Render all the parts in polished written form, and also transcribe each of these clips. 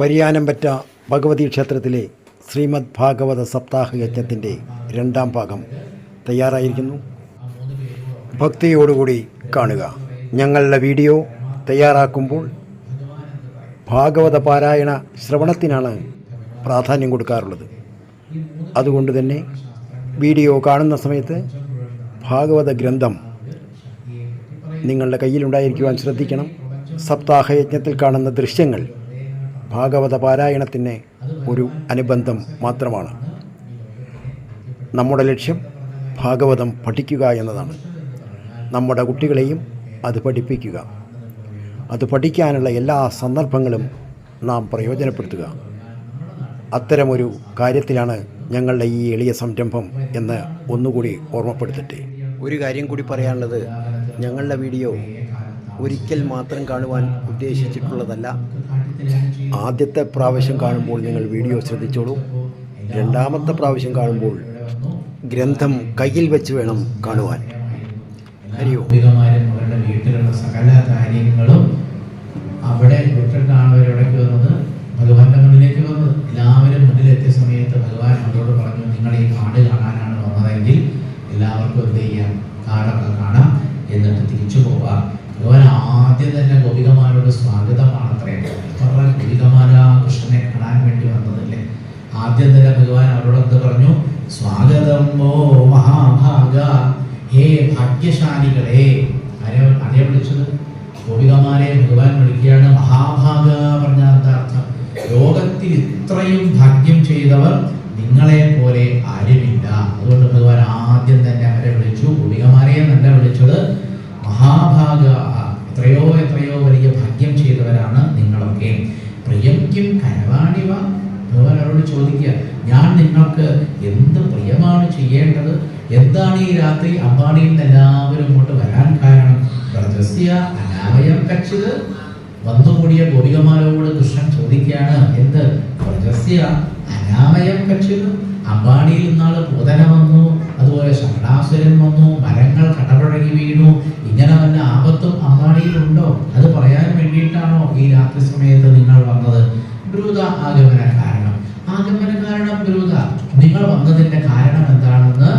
പരിയാനംപറ്റ ഭഗവതി ക്ഷേത്രത്തിലെ ശ്രീമദ് ഭാഗവത സപ്താഹ യജ്ഞത്തിൻ്റെ രണ്ടാം ഭാഗം തയ്യാറായിരിക്കുന്നു. ഭക്തിയോടുകൂടി കാണുക. ഞങ്ങളുടെ വീഡിയോ തയ്യാറാക്കുമ്പോൾ ഭാഗവത പാരായണ ശ്രവണത്തിനാണ് പ്രാധാന്യം കൊടുക്കാറുള്ളത്. അതുകൊണ്ട് തന്നെ വീഡിയോ കാണുന്ന സമയത്ത് ഭാഗവത ഗ്രന്ഥം നിങ്ങളുടെ കയ്യിലുണ്ടായിരിക്കുവാൻ ശ്രദ്ധിക്കണം. സപ്താഹയജ്ഞത്തിൽ കാണുന്ന ദൃശ്യങ്ങൾ ഭാഗവത പാരായണത്തിന് ഒരു അനുബന്ധം മാത്രമാണ്. നമ്മുടെ ലക്ഷ്യം ഭാഗവതം പഠിക്കുക എന്നതാണ്. നമ്മുടെ കുട്ടികളെയും അത് പഠിപ്പിക്കുക. അത് പഠിക്കാനുള്ള എല്ലാ സന്ദർഭങ്ങളും നാം പ്രയോജനപ്പെടുത്തുക. അത്തരമൊരു കാര്യത്തിലാണ് ഞങ്ങളുടെ ഈ എളിയ സംരംഭം എന്ന് ഒന്നുകൂടി ഓർമ്മപ്പെടുത്തട്ടെ. ഒരു കാര്യം കൂടി പറയാനുള്ളത്, ഞങ്ങളുടെ വീഡിയോ ഒരിക്കൽ മാത്രം കാണുവാൻ ഉദ്ദേശിച്ചിട്ടുള്ളതല്ല. ആദ്യത്തെ പ്രാവശ്യം കാണുമ്പോൾ നിങ്ങൾ വീഡിയോ ശ്രദ്ധിച്ചോളൂ. രണ്ടാമത്തെ പ്രാവശ്യം കാണുമ്പോൾ ഗ്രന്ഥം കയ്യിൽ വെച്ച് വേണം കാണുവാൻ. അറിയോ, അവരുടെ വീട്ടിലുള്ള സകല കാര്യങ്ങളും അവിടെ വിട്ടിട്ടാണ് അവരവിടേക്ക് വന്നത്, ഭഗവാന്റെ മുന്നിലേക്ക് വന്നത്. എല്ലാവരും മുന്നിലെത്തിയ സമയത്ത് ഭഗവാൻ അവരോട് പറഞ്ഞു, നിങ്ങൾ ഈ കാട് കാണാനാണ് വന്നതെങ്കിൽ എല്ലാവർക്കും എന്ത് ചെയ്യാം, കാടൊക്കെ കാണാം, എന്നിട്ട് തിരിച്ചു പോവാം. ഭഗവാൻ ആദ്യം തന്നെ ഗോപികമാരോട് സ്വാഗതമാണ് അത്രയും. ഗോപികമാര കൃഷ്ണനെ കാണാൻ വേണ്ടി വന്നതല്ലേ. ആദ്യം തന്നെ ഭഗവാൻ അവരോട് എന്ത് പറഞ്ഞു, സ്വാഗതം ഓ മഹാഭാഗ, ഹേ ഭാഗ്യശാലികളെ. അതേ വിളിച്ചത് ഗോപികമാരെ ഭഗവാൻ വിളിക്കുകയാണ്. മഹാഭാഗ പറഞ്ഞ എന്താ അർത്ഥം? ലോകത്തിൽ ഇത്രയും ഭാഗ്യം ചെയ്തവർ നിങ്ങളെ പോലെ ആരുമില്ല. അതുകൊണ്ട് ഭഗവാൻ ആദ്യം തന്നെ അവരെ വിളിച്ചു. ഗോപികമാരെ എന്നല്ല വിളിച്ചത്, മഹാഭാഗ, എത്രയോ എത്രയോ വലിയ ഭാഗ്യം ചെയ്തവരാണ് നിങ്ങളൊക്കെ. പ്രിയംക്കും കരവാണിവ. ഭഗവാൻ അവരോട് ചോദിക്കുക, ഞാൻ നിങ്ങൾക്ക് എന്ത് പ്രിയമാണ് ചെയ്യേണ്ടത്? എന്താണ് ഈ രാത്രി അമ്പാടിയിൽ നിന്ന് എല്ലാവരും ഇങ്ങോട്ട് വരാൻ കാരണം? വ്രജസ്യ അനാമയം കച്ചിത്. വന്നുകൂടിയ ഗോപികമാരോട് കൃഷ്ണൻ ചോദിക്കുകയാണ്, എന്ത്? വ്രജസ്യ അനാമയം കച്ചിത്. അമ്പാടിയിൽ നിന്നാള് പൂതന വന്നു, അതുപോലെ ശരണാസുരൻ വന്നു, മരങ്ങൾ കടപുഴകി വീണു, ഇങ്ങനെ വല്ല ആപത്തും അമ്പാടിയിലുണ്ടോ? അത് പറയാൻ വേണ്ടിയിട്ടാണോ ഈ രാത്രി സമയത്ത് നിങ്ങൾ വന്നത്? ബ്രൂത ആഗമന കാരണം. ആഗമന കാരണം ബ്രൂത. നിങ്ങൾ വന്നതിന്റെ കാരണം എന്താണെന്ന്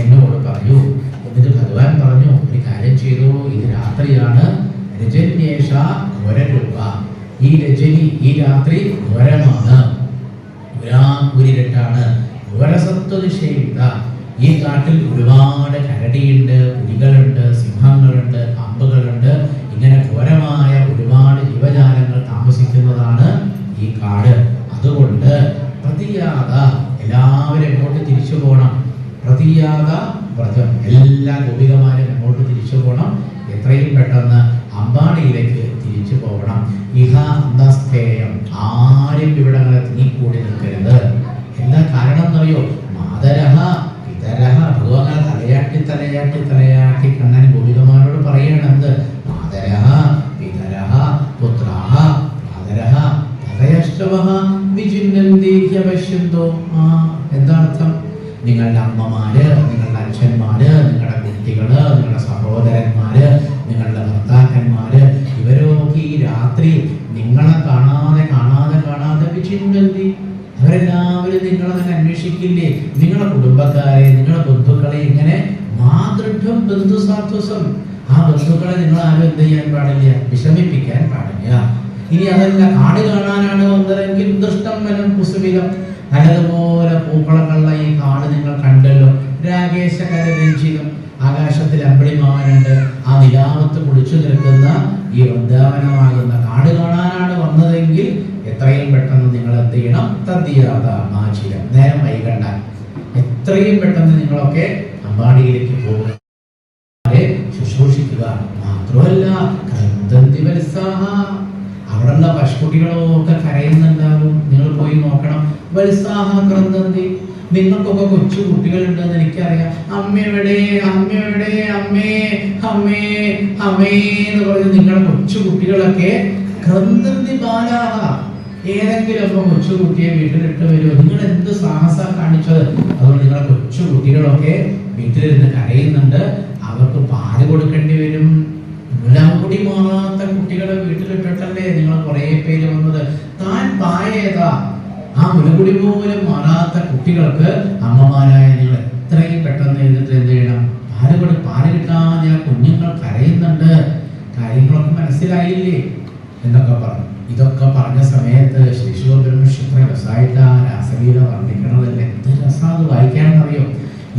എന്നോട് പറയൂ. എന്നിട്ട് ഭഗവാൻ പറഞ്ഞു, ഒരു കാര്യം ചെയ്തോളൂ, ഇത് രാത്രിയാണ്. രജന്യേഷ ഘോരരൂപ. ഈ രജനി, ഈ രാത്രി ഘോരമാണ്, പുരാപുരിരട്ടാണ്, ഘോരസത്വനിഷേവിത. ഈ കാട്ടിൽ ഒരുപാട് കരടിയുണ്ട്, പുലികളുണ്ട്, സിംഹങ്ങളുണ്ട്, അമ്പുകളുണ്ട്. ഇങ്ങനെ ഘോരമായ ഒരുപാട് ജീവജാലങ്ങൾ താമസിക്കുന്നതാണ് ഈ കാട്. അതുകൊണ്ട് പ്രതിയാത, എല്ലാവരും എങ്ങോട്ട് തിരിച്ചു പോകണം? പ്രതിയാത വ്രജം. എല്ലാ ഗോപികമാരും എങ്ങോട്ട് തിരിച്ചു പോകണം? എത്രയും പെട്ടെന്ന് അമ്പാടിയിലേക്ക് തിരിച്ചു പോകണം. ഇഹ അന്തസ്ഥേയം. ആരും ഇവിടങ്ങളെ തിങ്ങിക്കൂടി നിൽക്കരുത്. എന്താ കാരണം എന്നറിയോ? മാതരഹ പിതരഹ. ഭഗവാൻ തലയാട്ടി തലയാട്ടി തലയാട്ടി കണ്ണൻ ഗോപികമാരോട് പറയണം, എന്ത്? മാതരഹ പിതരഹ പുത്രാഹ മാതരഹ പതയഷ്ടവഹ വിചിന്നന്തീഹ്യപശ്യന്തോ. എന്താർത്ഥം? നിങ്ങളുടെ അമ്മമാര്, നിങ്ങളുടെ അച്ഛന്മാര്, നിങ്ങളുടെ കുട്ടികള്, നിങ്ങളുടെ സഹോദരന്മാര്, നിങ്ങളുടെ ഭർത്താക്കന്മാര്, ഇവരൊക്കെ ഈ രാത്രി നിങ്ങളെ കാണാതെ കാണാതെ കാണാതെ വിചിന്നന്തി. അവരെല്ലാവരും നിങ്ങളെ തന്നെ അന്വേഷിക്കില്ലേ? നിങ്ങളുടെ കുടുംബക്കാരെ, നിങ്ങളുടെ ബന്ധുക്കളെ, ഇങ്ങനെ മാതൃഢം ബന്ധുസാത്വസം. ആ ബന്ധുക്കളെ നിങ്ങൾ ആരും എന്ത് ചെയ്യാൻ പാടില്ല, വിഷമിപ്പിക്കാൻ പാടില്ല. ഇനി അതല്ല, കാട് കാണാനാണ് വന്നതെങ്കിൽ ദൃഷ്ടം വനം കുസുമിതം. നല്ലതുപോലെ പൂക്കളങ്ങളുള്ള ഈ കാട് നിങ്ങൾ കണ്ടല്ലോ. രാകേശകരരഞ്ജിതം. ആകാശത്തിൽ അമ്പിളിമാനുണ്ട്. ആ നിലാവത്ത് കുളിച്ചു നിൽക്കുന്ന ഈ വൃന്ദാവനമാകുന്ന കാട് കാണാനാണ് വന്നതെങ്കിൽ എത്രയും പെട്ടെന്ന് നിങ്ങൾ എന്ത് ചെയ്യണം? തദ്യാത മാചിരം. നേരം വൈകണ്ട, എത്രയും പെട്ടെന്ന് നിങ്ങളൊക്കെ അമ്പാടിയിലേക്ക് പോകുക, ശുശ്രൂഷിക്കുക. മാത്രമല്ല അവിടെയുള്ള പശുക്കുട്ടികളൊക്കെ കരയുന്നുണ്ടാവും. നിങ്ങൾ പോയി നോക്കണം. വത്സാഹ ക്രന്ദന്തി. നിങ്ങൾക്കൊക്കെ കൊച്ചു കുട്ടികളുണ്ടെന്ന് എനിക്കറിയാം. അമ്മയുടെ അമ്മയുടെ അമ്മേ അമ്മേ അമ്മേ എന്ന് പറഞ്ഞ് നിങ്ങളുടെ കൊച്ചു കുട്ടികളൊക്കെ ക്രന്ദന്തി ബാലാഹ. ഏതെങ്കിലും അപ്പൊ കൊച്ചു കുട്ടിയെ വീട്ടിലിട്ട് വരുമോ? നിങ്ങൾ എന്ത് സാഹസ കാണിച്ചത്? അതുകൊണ്ട് നിങ്ങളുടെ കൊച്ചു കുട്ടികളൊക്കെ വീട്ടിലിരുന്ന് കരയുന്നുണ്ട്. അവർക്ക് പാല് കൊടുക്കേണ്ടി വരും. മുലകുടി മാറാത്ത കുട്ടികളെ വീട്ടിലിട്ടിട്ടല്ലേ നിങ്ങൾ കുറെ പേര് വന്നത്. താൻ പായേതാ ആ മുലകുടി പോലും മാറാത്ത കുട്ടികൾക്ക് അമ്മമാരായ നിങ്ങൾ എത്രയും പെട്ടെന്ന് എഴുതിട്ട് എന്ത് ചെയ്യണം? പാല് കിട്ടാതെ ആ കുഞ്ഞുങ്ങൾ കരയുന്നുണ്ട്, കാര്യങ്ങളൊക്കെ മനസ്സിലായില്ലേ എന്നൊക്കെ പറഞ്ഞു. ഇതൊക്കെ പറഞ്ഞ സമയത്ത് ശിശുബ്രഹ്മക്ഷിത്ര രസമായിട്ട് ആ രാസലീല വർണ്ണിക്കണതല്ലേ, എന്ത് രസമാണ് വായിക്കാനെന്നറിയോ?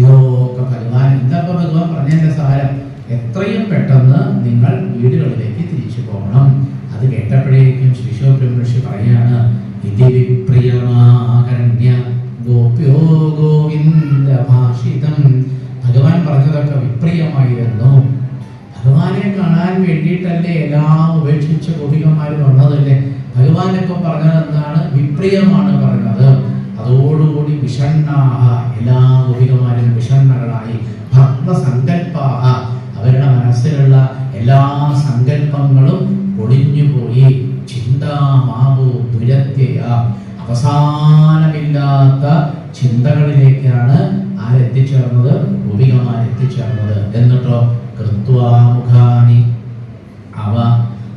ഇതൊക്കെ ഭഗവാൻ എന്താ ഭഗവാൻ പറഞ്ഞതിന്റെ സാരം? എത്രയും പെട്ടെന്ന് നിങ്ങൾ വീടുകളിലേക്ക് തിരിച്ചു പോകണം. അത് കേട്ടപ്പോഴേക്കും ശിശുബ്രഹ്മർഷി പറയാണ്, ഇതി വിപ്രിയമാകരണ്യ ഗോപ്യോ ഗോവിന്ദ ഭാഷിതം. ഭഗവാൻ പറഞ്ഞതൊക്കെ വിപ്രിയമായിരുന്നു. ഭഗവാനെ കാണാൻ വേണ്ടിയിട്ടല്ലേ എല്ലാം ഉപേക്ഷിച്ച് ഗോപികന്മാർ വന്നതല്ലേ. ഭഗവാനൊക്കെ പറഞ്ഞത് എന്താണ്? വിപ്രിയമാണ് പറഞ്ഞത്. അതോടുകൂടി വിഷണ്ണാഹ, എല്ലാ ഗോപികമാരും വിഷണ്ണകളായി. ഭക്തസങ്കല്പാഹ, അവരുടെ മനസ്സിലുള്ള എല്ലാ സങ്കല്പങ്ങളും ഒളിഞ്ഞുപോയി. ചിന്താമാവു ദുരത്യയ, അവസാനമില്ലാത്ത ചിന്തകളിലേക്കാണ് ആരെത്തിച്ചേർന്നത്? ഗോപികമാർ എത്തിച്ചേർന്നത്. എന്നിട്ടോ കൃത്വാമുഖാനി,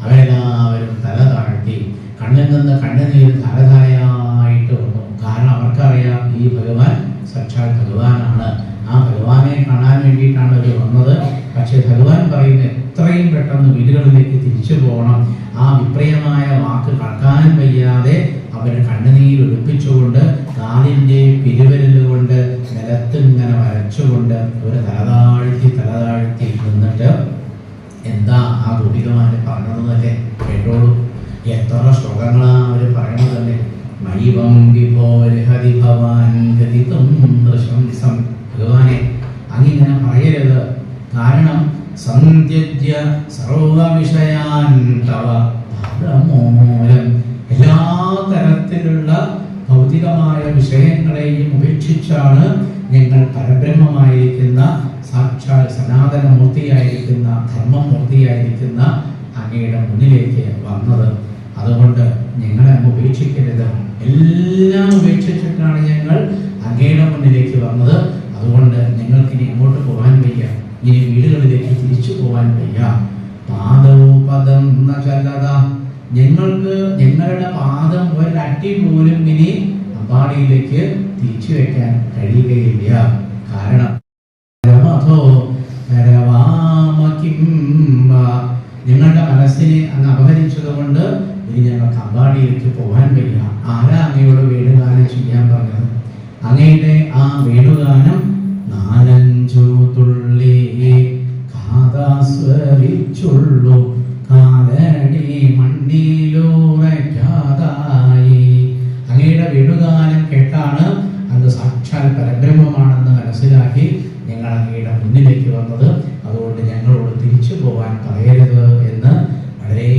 അവരെല്ലാവരും തല താഴ്ത്തി, കണ്ണിൽ നിന്ന് കണ്ണുനീർ ധാരധാരയായിട്ട് വന്നു. കാരണം അവർക്കറിയാം ഈ ഭഗവാൻ സാക്ഷാൽ ഭഗവാനാണ്. ആ ഭഗവാനെ കാണാൻ വേണ്ടിയിട്ടാണ് അവർ വന്നത്. പക്ഷെ ഭഗവാൻ പറയുന്നത് എത്രയും പെട്ടെന്ന് വീടുകളിലേക്ക് തിരിച്ചു പോകണം. ആ വിപ്രിയമായ വാക്ക് കടക്കാൻ വയ്യാതെ അവർ കണ്ണുനീർ ഒലിപ്പിച്ചുകൊണ്ട് കാലിൻ്റെ പിരിവരലുകൊണ്ട് നിലത്ത് ഇങ്ങനെ വരച്ചുകൊണ്ട് ഒരു തലതാഴ്ത്തി നിന്നിട്ട് എന്താ ആ ഗോപികമാര് പറഞ്ഞതെന്നല്ലേ കേട്ടോളൂ. എത്ര ശ്ലോകങ്ങളാ അവര് പറയണതല്ലേ. മൈവം വിഭോരഹതി ഭവാൻ ഗതിതം പ്രശംസം. ഭഗവാനെ അങ്ങിങ്ങനെ പറയരുത്. കാരണം സന്ധ്യജ്യ സർവവിഷയാൻ തവ മൂലം, എല്ലാ തരത്തിലുള്ള ഭൗതികമായ വിഷയങ്ങളെയും ഉപേക്ഷിച്ചാണ് ഞങ്ങൾ പരബ്രഹ്മമായിരിക്കുന്ന സാക്ഷാൽ സനാതനമൂർത്തിയായിരിക്കുന്ന ധർമ്മമൂർത്തിയായിരിക്കുന്ന അങ്ങയുടെ മുന്നിലേക്ക് വന്നത്. അതുകൊണ്ട് ഞങ്ങളെ അങ്ങ് ഉപേക്ഷിക്കരുത്. എല്ലാം ഉപേക്ഷിച്ചിട്ടാണ് ഞങ്ങൾ അങ്ങയുടെ മുന്നിലേക്ക് വന്നത്. അതുകൊണ്ട് ഞങ്ങൾക്കിനി എങ്ങോട്ട് പോകാൻ വയ്യ, ഇനി വീടുകളിലേക്ക് തിരിച്ചു പോകാൻ വയ്യ. പാദോപദം നചലത, ഞങ്ങൾക്ക് ഞങ്ങളുടെ പാദം ഒരടി പോലും ഇനി അമ്പാടിയിലേക്ക് തിരിച്ചു വെക്കാൻ കഴിയുകയില്ല. കാരണം ഞങ്ങളുടെ മനസ്സിനെ അങ്ങ് അപഹരിച്ചത് കൊണ്ട് ഇനി ഞങ്ങൾക്ക് അമ്പാടിയിലേക്ക് പോകാൻ വയ്യ. ആരാ അങ്ങയോട് വേണുഗാനം ചെയ്യാൻ പറഞ്ഞത്? അങ്ങയുടെ ആ വേണുഗാനം 4-5 തുള്ളി കാതാസ്വരിച്ചുള്ളൂ, കാലടി മണ്ണിലൂറയ്ക്കാതായി. അങ്ങയുടെ വേണുഗാനം കേട്ടാണ് അങ്ങ് സാക്ഷാൽ പരബ്രഹ്മമാണെന്ന് മനസ്സിലാക്കി ഞങ്ങൾ അങ്ങയുടെ മുന്നിലേക്ക് വന്നത്. അതുകൊണ്ട് ഞങ്ങളോട് തിരിച്ചു പോകാൻ പറയരുത് എന്ന് വളരെ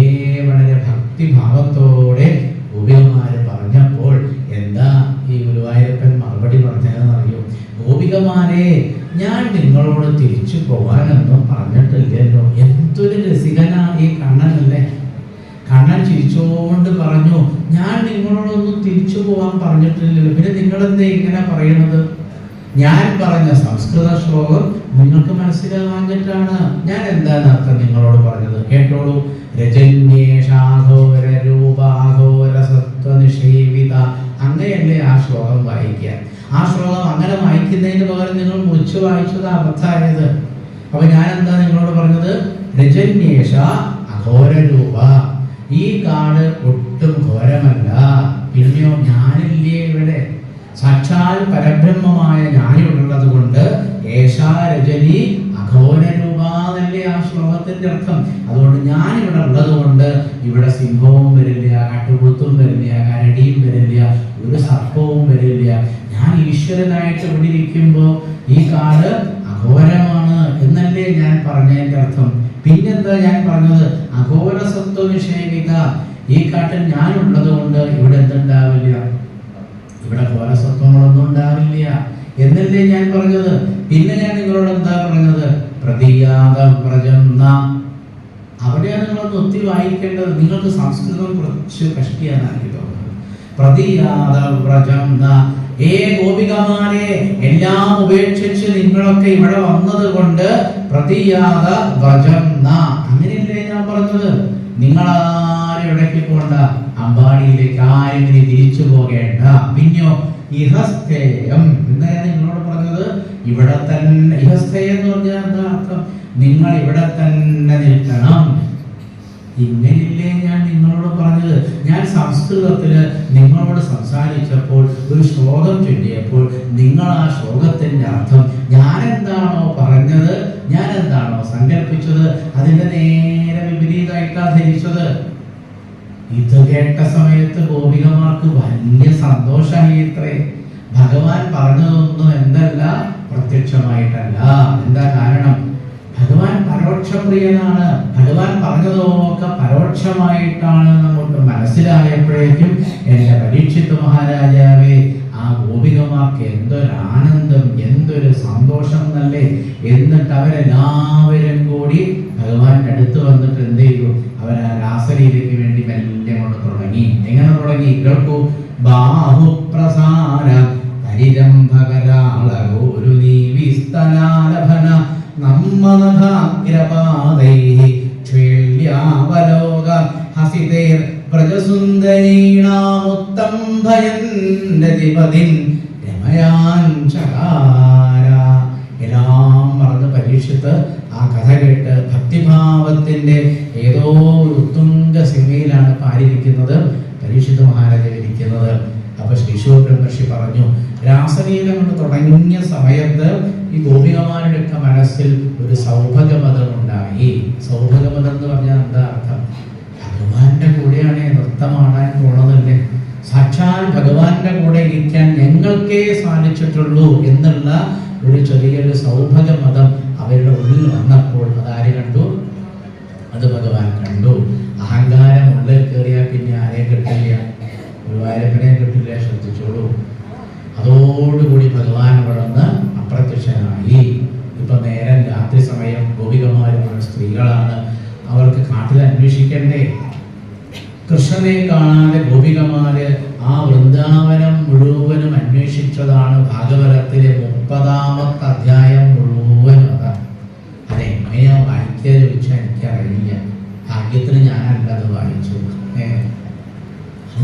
വളരെ ഭക്തിഭാവത്തോടെ ഗോപികമാര് പറഞ്ഞപ്പോൾ എന്താ ഈ ഗുരുവായൂരപ്പൻ മറുപടി പറഞ്ഞതെന്നറിയോ? ഗോപികമാരെ, ഞാൻ നിങ്ങളോട് തിരിച്ചു പോകാനൊന്നും പറഞ്ഞിട്ടില്ലല്ലോ. എന്തൊരു രസികനാ ഈ കണ്ണനല്ലേ. കണ്ണൻ ചിരിച്ചോണ്ട് പറഞ്ഞു, ഞാൻ നിങ്ങളോടൊന്നും തിരിച്ചു പോകാൻ പറഞ്ഞിട്ടില്ലല്ലോ, പിന്നെ നിങ്ങളെന്താ ഇങ്ങനെ പറയണത്? ഞാൻ പറഞ്ഞ സംസ്കൃത ശ്ലോകം നിങ്ങൾക്ക് മനസ്സിലാവാഞ്ഞിട്ടാണ്. ഞാൻ എന്താണ് അർത്ഥം നിങ്ങളോട് പറഞ്ഞത്? കേട്ടോളൂ. രജന്യേഷാഘോര രൂപാഘോര സത്വനിഷേവിത. അങ്ങനെയല്ലേ ആ ശ്ലോകം വായിക്കുക. ആ ശ്ലോകം അങ്ങനെ വായിക്കുന്നതിന് പകരം നിങ്ങൾ മുറിച്ച് വായിച്ചത് അബദ്ധമായത്. അപ്പൊ ഞാൻ എന്താ നിങ്ങളോട് പറഞ്ഞത്? രജന്യേഷ അഘോര രൂപ, ഈ കാട് ഒട്ടും ഘോരമല്ല. പിന്നെയോ ഞാനില്ലേ ഇവിടെ, സാക്ഷാൽ പരബ്രഹ്മമായ ഞാനുള്ളത് കൊണ്ട് ഏഷാ രജനി അഘോര രൂപാന്നല്ലേ ആ ശ്ലോകത്തിന്റെ അർത്ഥം. അതുകൊണ്ട് ഞാനിവിടെ ഉള്ളത് കൊണ്ട് ഇവിടെ സിംഹവും വരില്ല, കാട്ടുപോത്തും വരില്ല, കരടിയും വരില്ല, ഒരു സർപ്പവും വരില്ല. ഞാൻ ഈശ്വരനായിട്ട് ഇവിടെ ഇരിക്കുമ്പോ ഈ കാട് അഘോരമാണ് എന്നല്ലേ ഞാൻ പറഞ്ഞതിന്റെ അർത്ഥം. പിന്നെന്താ ഞാൻ പറഞ്ഞത്? അഘോര സത്വനിഷേവിക. ഈ കാട്ടിൽ ഞാനുള്ളത് കൊണ്ട് ഇവിടെ എന്തുണ്ടാവില്ല, ഇവിടെ ഘോരസത്വങ്ങളൊന്നും ഉണ്ടാവില്ല എന്നല്ലേ ഞാൻ പറഞ്ഞത്. പിന്നെ ഞാൻ നിങ്ങളോട് എന്താ പറഞ്ഞത്? പ്രതിയാതം പ്രജന്ന. അവിടെയാണ് നിങ്ങളൊന്ന് ഒത്തിരി വായിക്കേണ്ടത്. നിങ്ങൾക്ക് സംസ്കൃതം കുറച്ച് കഷ്ടിയാണ് എനിക്ക് തോന്നുന്നത്. പ്രതിയാതം പ്രജന്ന. ഗോപികമാരെ, എല്ലാം ഉപേക്ഷിച്ച് നിങ്ങളൊക്കെ ഇവിടെ വന്നത് കൊണ്ട് പ്രതിയാത വ്രജം. അങ്ങനെയല്ലേ പറഞ്ഞത്. നിങ്ങളാരും ഇടയ്ക്ക് പോണ്ട, അമ്പാടിയിലേക്ക് ആരും ഇനി തിരിച്ചു പോകേണ്ട. പിന്നെയോ ഇഹസ്ഥേയം, ഇങ്ങനെയാണ് നിങ്ങളോട് പറഞ്ഞത്. ഇവിടെ തന്നെ ഇഹസ്ഥേയം എന്ന് പറഞ്ഞാൽ എന്താ അർത്ഥം? നിങ്ങൾ ഇവിടെ തന്നെ നിൽക്കണം. ഇങ്ങനെയില്ലേ ഞാൻ നിങ്ങളോട് പറഞ്ഞത്? ഞാൻ സംസ്കൃതത്തില് നിങ്ങളോട് സംസാരിച്ചപ്പോൾ ഒരു ശ്ലോകം ചൊല്ലിയപ്പോൾ നിങ്ങൾ ആ ശ്ലോകത്തിന്റെ അർത്ഥം ഞാൻ എന്താണോ പറഞ്ഞത്, ഞാൻ എന്താണോ സങ്കല്പിച്ചത്, അതിന്റെ നേരെ വിപരീതമായിട്ടാണ് ധരിച്ചത്. ഇത് കേട്ട സമയത്ത് ഗോപികമാർക്ക് വലിയ സന്തോഷമായി. ഇത്രേ ഭഗവാൻ പറഞ്ഞതൊന്നും എന്തല്ല, പ്രത്യക്ഷമായിട്ടല്ല. എന്താ കാരണം? ഭഗവാൻ പരോക്ഷപ്രിയനാണ്. ഭഗവാൻ പറഞ്ഞതൊക്കെ പരോക്ഷമായിട്ടാണ് നമുക്ക് മനസ്സിലായപ്പോഴേക്കും എൻ്റെ പരീക്ഷിത് മഹാരാജാവേ, ആ ഗോപികമാർക്ക് എന്തൊരു ആനന്ദം, എന്തൊരു സന്തോഷം എന്നല്ലേ. എന്നിട്ട് അവരെല്ലാവരും കൂടി ഭഗവാന്റെ അടുത്ത് വന്നിട്ട് എന്ത് ചെയ്തു? അവർ ആ രാസലീലയ്ക്ക് വേണ്ടി മെല്ലെ കൊണ്ട് തുടങ്ങി. എങ്ങനെ തുടങ്ങി? കേൾക്കൂ. ബാഹുപ്രസാര പരിരംഭകരാള ഒരു നീവിസ്തനാലഭന നമ്മനഘാഗ്രപാദൈഃ ക്ഷേല്യാവലോക ഹസിതൈർ പ്രജസുന്ദരീണാമുത്തംഭയന്നതിപതിൻ രമയാൻ ചകാര. എല്ലാം മറന്ന് പരീക്ഷിത്ത് ആ കഥ കേട്ട് ഭക്തിഭാവത്തിന്റെ ഏതോ ഉത്തുംഗ സിമയിലാണ് പാലിരിക്കുന്നത് പരീക്ഷിത് മഹാരാജ ഇരിക്കുന്നത്. അപ്പൊ ശ്രീശൂർ ബ്രഹ്മർഷി പറഞ്ഞു, രാസലീല കൊണ്ട് തുടങ്ങിയ സമയത്ത് ഈ ഗോപികമാരുടെ ഒക്കെ മനസ്സിൽ ഒരു സൗഭഗമതം ഉണ്ടായി. സൗഭഗമതം എന്ന് പറഞ്ഞാൽ എന്താ അർത്ഥം? ഭഗവാന്റെ കൂടെയാണ് നൃത്തമാടാൻ പോണതല്ലേ, സാക്ഷാൽ ഭഗവാന്റെ കൂടെ ഇരിക്കാൻ ഞങ്ങൾക്കേ സാധിച്ചിട്ടുള്ളൂ എന്നുള്ള ഒരു ചെറിയൊരു സൗഭഗമതം അവരുടെ ഉള്ളിൽ വന്നപ്പോൾ അതാര് കണ്ടു? അത് ഭഗവാൻ കണ്ടു. അഹങ്കാരം ഉള്ളിൽ കയറിയാൽ പിന്നെ ആരെയും കിട്ടില്ല, ഗുരുവായൂരപ്പനെ കിട്ടില്ല. ശ്രദ്ധിച്ചോളൂ. അതോടുകൂടി ഭഗവാൻ വളർന്ന് അപ്രത്യക്ഷനായി. ഇപ്പൊ നേരം രാത്രി സമയം, ഗോപികമാരുമാണ്, സ്ത്രീകളാണ്, അവർക്ക് കാട്ടിൽ അന്വേഷിക്കണ്ടേ? കൃഷ്ണനെ കാണാതെ ഗോപികമാര് ആ വൃന്ദാവനം മുഴുവനും അന്വേഷിച്ചതാണ് ഭാഗവതത്തിലെ 30ാമത്തെ അധ്യായം മുഴുവൻ. അതെങ്ങനെയാ വായിക്കുക ചോദിച്ചാൽ എനിക്കറിയില്ല. ഭാഗ്യത്തിന് ഞാനല്ല അത് വായിച്ചു,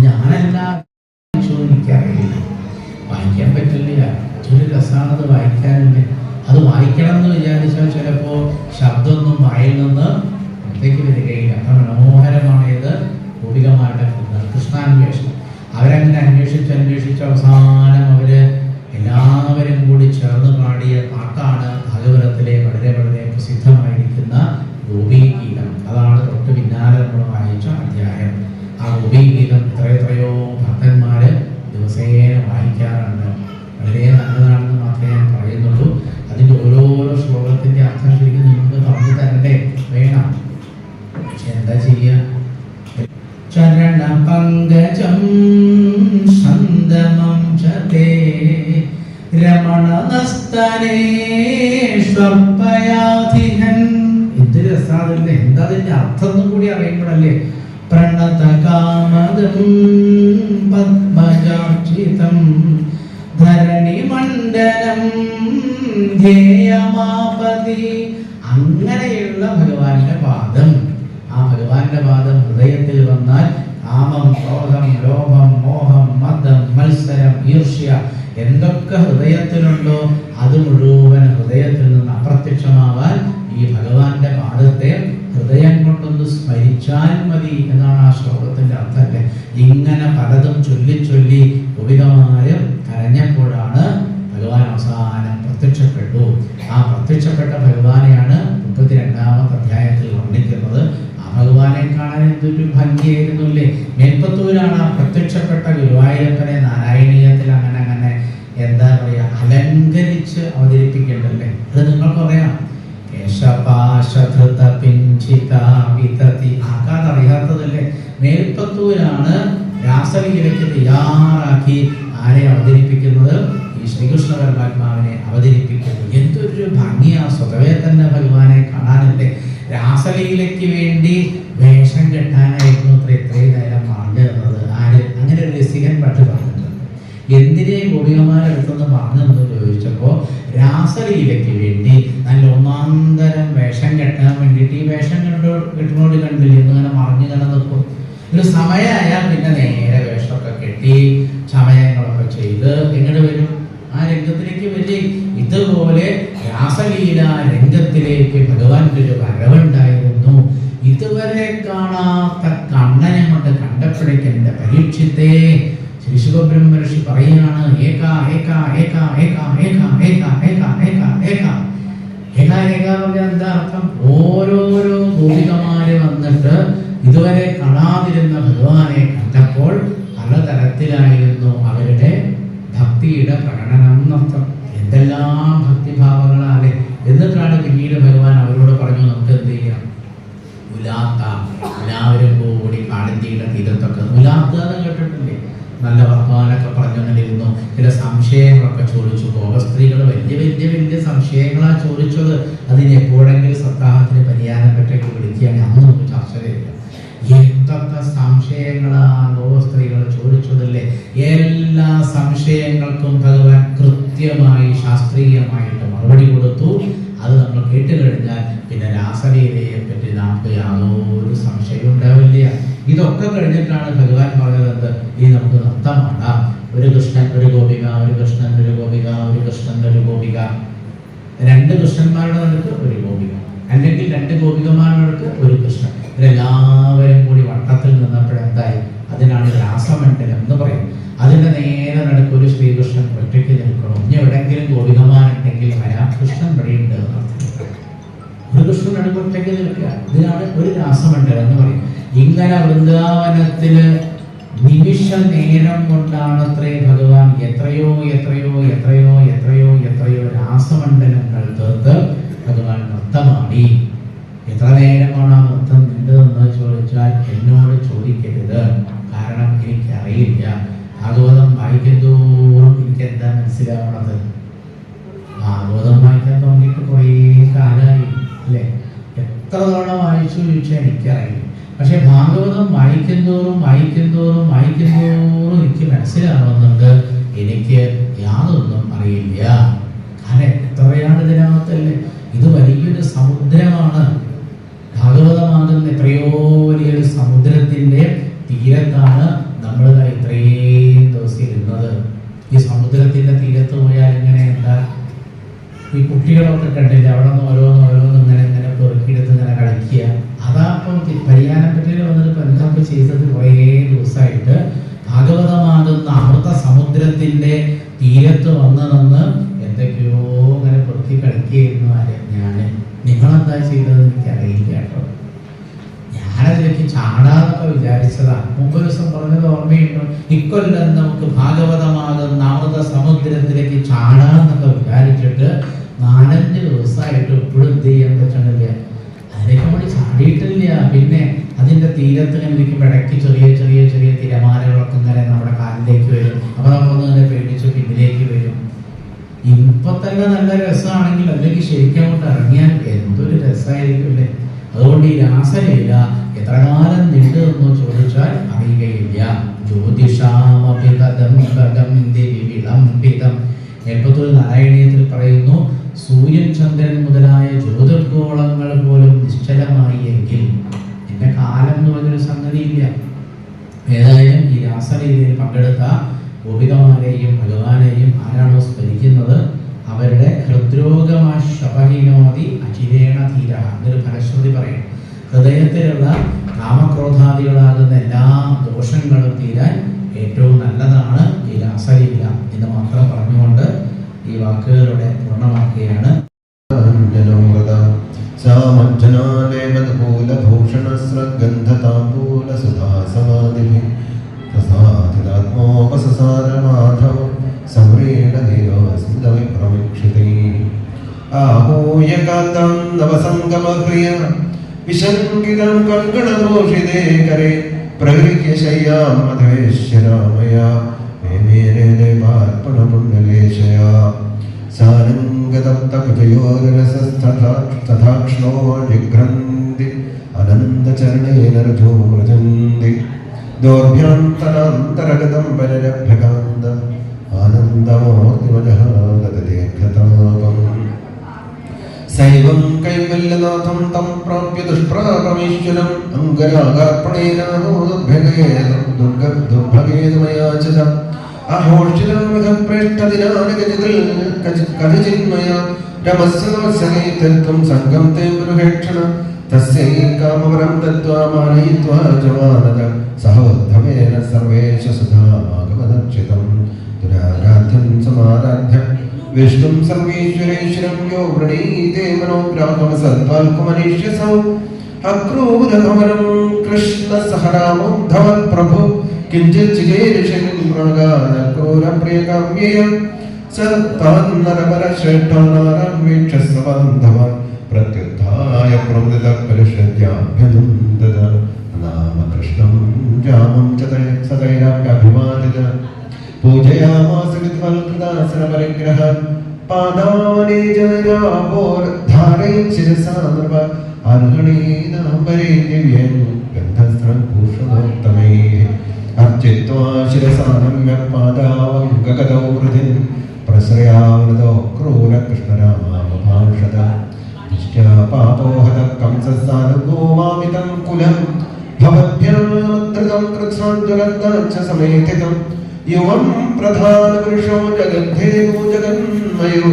ഞാനല്ല എനിക്കറിയില്ല, വായിക്കാൻ പറ്റില്ല. ഒരു രസമാണത് വായിക്കാനുണ്ട്. അത് വായിക്കണം എന്ന് വിചാരിച്ചാൽ ചിലപ്പോൾ ശബ്ദമൊന്നും വായിൽ നിന്ന് പുറത്തേക്ക് വരികയില്ല. അത്ര മനോഹരമാണ് ഇത് ഗോപികമാരുടെ കൃഷ്ണാന്വേഷണം. അവരങ്ങനെ അന്വേഷിച്ച് അവസാനം അവര് എല്ലാവരും കൂടി ചേർന്ന് പാടിയ പാട്ടാണ് ഭാഗവതത്തിലെ വളരെ വളരെ പ്രസിദ്ധമായിരിക്കുന്ന ഗോപീഗീതം. അതാണ് തൊട്ട് പിന്നാലെ നമ്മൾ വായിച്ച അധ്യായം. ആ ഗോപീഗീതം എത്രയോ ഭക്തന്മാര് ദിവസേന വായിക്കാറുണ്ട്. വളരെ നല്ലതാണെന്ന് മാത്രമേ ഞാൻ പറയുന്നുള്ളൂ. അതിൻ്റെ ഓരോരോ ശ്ലോകത്തിന്റെ അർത്ഥം ശരിക്കും നിങ്ങൾക്ക് പറഞ്ഞു തരണ്ടേ? വേണം. പക്ഷെ എന്താ ചെയ്യുക? ചരണ പങ്കജം സന്ദമം ചതേ രമണനസ്തനേഷ്വപ്പയാധിഹൻ. എന്ത് രസാദില്ല. എന്താ അതിന്റെ അർത്ഥം എന്നും കൂടി അറിയുമ്പോഴല്ലേ. പ്രണത കാമദം പത്മജാർച്ചിതം ധരണി മണ്ഡലം ധ്യേയമാപതി. അങ്ങനെയുള്ള ഭഗവാന്റെ പാദം, ആ ഭഗവാന്റെ പാദം ഹൃദയത്തിൽ വന്നാൽ കാമം, ക്രോധം, ലോഭം, മോഹം, മദം, മത്സരം, ഈർഷ്യ എന്തൊക്കെ ഹൃദയത്തിലുണ്ടോ അത് മുഴുവൻ ഹൃദയത്തിൽ നിന്ന് അപ്രത്യക്ഷമാവാൻ ഈ ഭഗവാന്റെ പാദത്തെ ഹൃദയം കൊണ്ടൊന്ന് സ്മരിച്ചാൽ മതി എന്നാണ് ആ ശ്ലോകത്തിന്റെ അർത്ഥം. ഇങ്ങനെ പലതും ചൊല്ലി ചൊല്ലി ഗോപികമാരും കരഞ്ഞപ്പോഴാണ് ഭഗവാൻ അവസാനം പ്രത്യക്ഷപ്പെട്ടു. ആ പ്രത്യക്ഷപ്പെട്ട ഭഗവാനെയാണ് 32ാമത്തെ അധ്യായത്തിൽ വർണ്ണിക്കുന്നത്. ആ ഭഗവാനെ കാണാൻ എന്തൊരു ഭംഗിയായിരുന്നില്ലേ. മേൽപ്പത്തൂരാണ് ആ പ്രത്യക്ഷപ്പെട്ട ഗുരുവായൂരപ്പനെ നാരായണീയത്തിൽ അങ്ങനെ അങ്ങനെ എന്താ പറയാ അലങ്കരിച്ച് അവതരിപ്പിക്കേണ്ടല്ലേ. അത് നിങ്ങൾക്കറിയാം. ആക്കാതറിയാത്തതല്ലേ. മേൽപ്പത്തൂരാണ് രാസലീലയ്ക്ക് തയ്യാറാക്കി ആരെ അവതരിപ്പിക്കുന്നത്? ഈ ശ്രീകൃഷ്ണ പരമാത്മാവിനെ അവതരിപ്പിക്കുന്നത്. എന്തൊരു ഭംഗിയാ സ്വതവേ തന്നെ ഭഗവാനെ കാണാനല്ലേ. രാസലീലയ്ക്ക് വേണ്ടി വേഷം കെട്ടാനായിരുന്നു ഇത്രയും നേരം പറഞ്ഞു തന്നത്. ആര്? അങ്ങനെ ഒരു രസികൻ പാട്ട് പറഞ്ഞിട്ടുണ്ട്. എന്തിനെ ഗോപികമാരെടുത്തെന്ന് പറഞ്ഞെന്ന് ചോദിച്ചപ്പോൾ രാസലീലയ്ക്ക് വേണ്ടി നല്ല ഒന്നാന്തരം വേഷം കെട്ടാൻ വേണ്ടിയിട്ട് ഈ വേഷം കെട്ടിനോട് കണ്ടില്ല എന്നിങ്ങനെ മറിഞ്ഞു കണ്ട് നിൽക്കും. ഒരു സമയമായാൽ പിന്നെ നേരെ വേഷമൊക്കെ കെട്ടി ചമയങ്ങളൊക്കെ ചെയ്ത് എങ്ങോട്ട് വരും? ആ രംഗത്തിലേക്ക് വരിക. ഇതുപോലെ രാസലീല രംഗത്തിലേക്ക് ഭഗവാന്റെ ഒരു വരവുണ്ടായിരുന്നു. ഇതുവരെ കാണാത്ത കണ്ണനെ കൊണ്ട് കണ്ടപ്പോഴേക്ക് എന്റെ പരീക്ഷത്തെ ശ്രീ ശുഭബ്രഹ്മർഷി പറയുകയാണ്, ഏക ഏക ഏക ഏക ഏക ഏക ഏക ഏക ഏക ഏക ഏക പറഞ്ഞാൽ എന്താ അർത്ഥം? ഓരോരോ ഗോപികമാര് വന്നിട്ട് ഇതുവരെ കാണാതിരുന്ന ഭഗവാനെ കണ്ടപ്പോൾ പലതരത്തിലായിരുന്നു അവരുടെ ഭക്തിയുടെ പ്രകടനം എന്നർത്ഥം. എന്തെല്ലാം ഭക്തിഭാവങ്ങളാണ്. എന്നിട്ടാണ് പിന്നീട് ഭഗവാൻ അവരോട് പറഞ്ഞു, നമുക്ക് എന്ത് ചെയ്യാം, ഉലാത്താം, എല്ലാവരും കൂടി കാളിന്തിയുടെ തീരത്തൊക്കെ ഉലാത്താന്ന് കേട്ടിട്ടില്ലേ? നല്ല വർത്തമാനമൊക്കെ പറഞ്ഞുകൊണ്ടിരുന്നു. ചില സംശയങ്ങളൊക്കെ ചോദിച്ചു. ഗോപസ്ത്രീകൾ വലിയ വലിയ വലിയ സംശയങ്ങളാണ് ചോദിച്ചത്. അതിന് എപ്പോഴെങ്കിലും സപ്താഹത്തിന് പരിഹാരം പറ്റൊക്കെ വിളിക്കുകയാണെങ്കിൽ അന്ന് നമുക്ക് ചർച്ച ചെയ്യാം. എന്തൊക്കെ സംശയങ്ങളാ ഗോപസ്ത്രീകൾ ചോദിച്ചതല്ലേ? എല്ലാ സംശയങ്ങൾക്കും ഭഗവാൻ കൃത്യമായി ശാസ്ത്രീയമായിട്ട് മറുപടി കൊടുത്തു. അത് നമ്മൾ കേട്ട് കഴിഞ്ഞാൽ പിന്നെ രാസലീലയെ പറ്റി നമുക്ക് യാതൊരു സംശയവും ഉണ്ടാവില്ല. ഇതൊക്കെ കഴിഞ്ഞിട്ടാണ് ഭഗവാൻ പറഞ്ഞത്, ഈ നമുക്ക് നൃത്തമാടാം. ഒരു കൃഷ്ണൻ ഒരു ഗോപിക, ഒരു കൃഷ്ണൻ ഒരു ഗോപിക, ഒരു കൃഷ്ണൻ ഒരു ഗോപിക, രണ്ട് കൃഷ്ണന്മാരുടെ നടുക്ക് ഒരു ഗോപിക, അല്ലെങ്കിൽ രണ്ട് ഗോപികമാരുടെ നടുക്ക് ഒരു കൃഷ്ണൻ. ഇവരെല്ലാവരും കൂടി വട്ടത്തിൽ നിന്നപ്പോഴെന്തായി? അതിനാണ് രാസമണ്ഡലം എന്ന് പറയും. അതിന്റെ നേരെ നടുക്ക് ഒരു ശ്രീകൃഷ്ണൻ ഒറ്റയ്ക്ക് നിൽക്കണം. ഇനി എവിടെയെങ്കിലും ഗോപികമാരുണ്ടെങ്കിൽ വരാം, കൃഷ്ണൻ വഴിയുണ്ട് എന്നർത്ഥം. ഒരു കൃഷ്ണൻ നടുക്ക് ഒറ്റയ്ക്ക് നിൽക്കുക, ഇതിനാണ് ഒരു രാസമണ്ഡലം എന്ന് പറയും. ഇങ്ങനെ വൃന്ദാവനത്തില് നിമിഷ നേരം കൊണ്ടാണ് അത്രേ ഭഗവാൻ എത്രയോ എത്രയോ എത്രയോ എത്രയോ എത്രയോ രാസമണ്ഡലങ്ങൾ തീർത്ത് ഭഗവാൻ നൃത്തമാടി. എത്ര നേരമാണ് ആ നൃത്തം നീണ്ടതെന്ന് ചോദിച്ചാൽ എന്നോട് ചോദിക്കരുത്, കാരണം എനിക്കറിയില്ല. ഭാഗവതം വായിക്കുന്തോറും എനിക്ക് എന്താ മനസ്സിലാവണത്? ഭാഗവതം വായിക്കാൻ തുടങ്ങിയിട്ട് കുറേ കാലമായി അല്ലേ? എത്ര തവണ വായിച്ചു ചോദിച്ചാൽ എനിക്കറിയില്ല. പക്ഷെ ഭാഗവതം വായിക്കുന്തോറും വായിക്കുന്തോറും വായിക്കുന്തോറും എനിക്ക് മനസ്സിലാവുന്നുണ്ട്, എനിക്ക് യാതൊന്നും അറിയില്ല. കാരണം എത്രയാണ് ഇതിനകത്തല്ലേ? ഇത് വലിയൊരു സമുദ്രമാണ്. ഭാഗവതമാകുന്ന എത്രയോ വലിയൊരു സമുദ്രത്തിന്റെ തീരത്താണ് നമ്മൾ ഇത്രയും ദിവസം ഇരുന്നത്. ഈ സമുദ്രത്തിന്റെ തീരത്ത് പോയാൽ ഇങ്ങനെ എന്താ, ഈ കുട്ടികളൊക്കെ കണ്ടില്ല, അവിടെ നിന്ന് ഓരോന്ന് ഇങ്ങനെ ഇങ്ങനെ പെറുക്കിയെടുത്ത് ഇങ്ങനെ കളിക്കുക. അതാപ്പം പരിഹാരം പറ്റിയിൽ വന്നിട്ട് എന്തൊക്കെ ചെയ്തത്? കുറേ ദിവസമായിട്ട് ഭാഗവതമാകുന്ന അമൃത സമുദ്രത്തിന്റെ തീരത്ത് വന്ന് നിന്ന് എന്തൊക്കെയോ ഇങ്ങനെ പെറുക്കി കളിക്കുകയായിരുന്നു. ഞാന് നിങ്ങളെന്താ ചെയ്തത് എനിക്കറിയില്ല കേട്ടോ. ഞാനതിലേക്ക് ചാടാന്നൊക്കെ വിചാരിച്ചതാ. മുമ്പ് ദിവസം പറഞ്ഞത് ഓർമ്മയുണ്ടോ? ഇക്കൊല്ലം നമുക്ക് ഭാഗവതമാകുന്ന അമൃത സമുദ്രത്തിലേക്ക് ചാടാന്നൊക്കെ വിചാരിച്ചിട്ട് 4-5 ദിവസമായിട്ട് എപ്പോഴും എന്ത് ചെയ്യാൻ പറ്റണില്ല. അതിലേക്ക് വേണ്ടി ചാടിയിട്ടില്ല. പിന്നെ അതിന്റെ തീരത്ത് ഇങ്ങനെ ഇരിക്കുമ്പോൾ ഇടയ്ക്ക് ചെറിയ ചെറിയ ചെറിയ തിരമാലകളൊക്കെ ഇങ്ങനെ നമ്മുടെ കാലിലേക്ക് വരും. അപ്പൊ നമ്മളൊന്ന് ഇങ്ങനെ പേടിച്ച് പിന്നിലേക്ക് വരും. ഇപ്പൊ തന്നെ നല്ല രസമാണെങ്കിൽ അല്ലെങ്കിൽ ശരിക്കും അങ്ങോട്ട് ഇറങ്ങിയാൽ എന്തൊരു രസമായിരിക്കും അല്ലേ? അതുകൊണ്ട് ഈ രാസലീല എത്ര കാലം നീണ്ടു എന്നോ ചോദിച്ചാൽ അറിയുകയില്ല. ജ്യോതിഷാമഭിതം വിളംബിതം. എൽപ്പത്തൊരു നാരായണീയത്തിൽ പറയുന്നു, സൂര്യൻ ചന്ദ്രൻ മുതലായ ജ്യോതിർഗോളങ്ങൾ പോലും നിശ്ചലമായി എങ്കിൽ എന്റെ കാലം എന്ന് പറഞ്ഞൊരു സംഗതിയില്ല. ഏതായാലും ഈ രാസലീലയിൽ പങ്കെടുത്ത ഗോപികമാരെയും ഭഗവാനെയും ആരാണോ സ്മരിക്കുന്നത് അവരുടെ ഹൃദ്രോഗമാശപഹിനോതി അചിരേണ ധീര എന്നൊരു ഫലശ്രുതി പറയും. ഹൃദയത്തിലുള്ള കാമക്രോധാദികളാകുന്ന എല്ലാ ദോഷങ്ങളും തീരാൻ ഏറ്റവും നല്ലതാണ് ഈ രാസലീല എന്ന് മാത്രം പറഞ്ഞുകൊണ്ട് ഈ വാക്കുകളുടെ പൂർണ്ണമാക്കുകയാണ്. ആഹൂയകാന്തം നവസംഗമഹ്രിയ വിശങ്കിതം കങ്കണദോഷിതേ കരേ പ്രഹൃത്യശയ്യാം മധവേശ്വരാമയ മേമേനേ പാർപ്പണപുണ്ഡലേശയാ സാനംഗതപ്തകുജയോരസസ്തഥാക്ഷ്ണോ ജിഘ്രന്തി അനന്തചരണേന രജോ വ്രജന്തി ദോർഭ്യാം തനാന്തരഗതം പരരഭ്യകാന്തം ആനന്ദമോർത്തിവജാഗതേഖതാപം സൈവം കൈവല്യനാഥം തം പ്രാപ്യ ദുഷ്പ്രാപമീശ്വരം അംഗരാഗാർപ്പണേനോദ്ഭഗേതമയാച അഹോഷിതമിഹ പ്രേഷ്ഠദിനാനികജിന്മയ രമസ്യനമസ്യനൈതത്വം സംഘം തേ ഗുരുഹേക്ഷണ തസ്യൈ കാമവരം ദത്വാ മാനയിത്വാ ജവാനത സഹോദ്ധമേന സർവേഷ സുധാമാഗമദർശിതം ദുരാരാധ്യം സമാരാധ്യ വിഷ്ണും സർവേശ്വരേശ്വരം യോ വൃണീതേ മനോഗ്രാഹമസദ്വാൽക്കുമനീഷ്യസൗ അക്രൂരഭവനം കൃഷ്ണ സഹരാമോദ്ധവൻ പ്രഭു കിഞ്ചിത് ചികേരിശക്രൂരപ്രിയകാമ്യേയം സത്താന്നരപരശ്രേഷ്ഠാനാരം വീക്ഷസ്വബന്ധവൻ പ്രത്യുദ്ധായ പ്രമൃതപരിഷദ്യാഭ്യനന്ദത നാമകൃഷ്ണം രാമം ച സദൈരാഭ്യഭിമാനിത പൂജയാമാസ വിദ്വൽകൃതാസനപരിഗ്രഹ പാദാനി ജരാപോർധാരയും ശിരസാ നൃപ അർഹണീനാംബരേ ദിവ്യൻ ഗന്ധസ്രം ഭൂഷണോത്തമൈഃ അർച്ചിത്വാ ശിരസാ നമ്യ പാദാവംഗഗതൗ ഹൃദിൻ പ്രശ്രയാവൃതോ ക്രൂരകൃഷ്ണരാമാവഭാഷത ദിഷ്ട്യാ പാപോഹത കംസസാനുഗോമാമിതം കുലം ഭവദ്ഭ്യാമദ്രതം കൃത്സാഞ്ജലദ്ദാച്ച സമേതിതം യുവം പ്രധാനപുരുഷോ ജഗദ്ധേയോ ജഗന്മയോ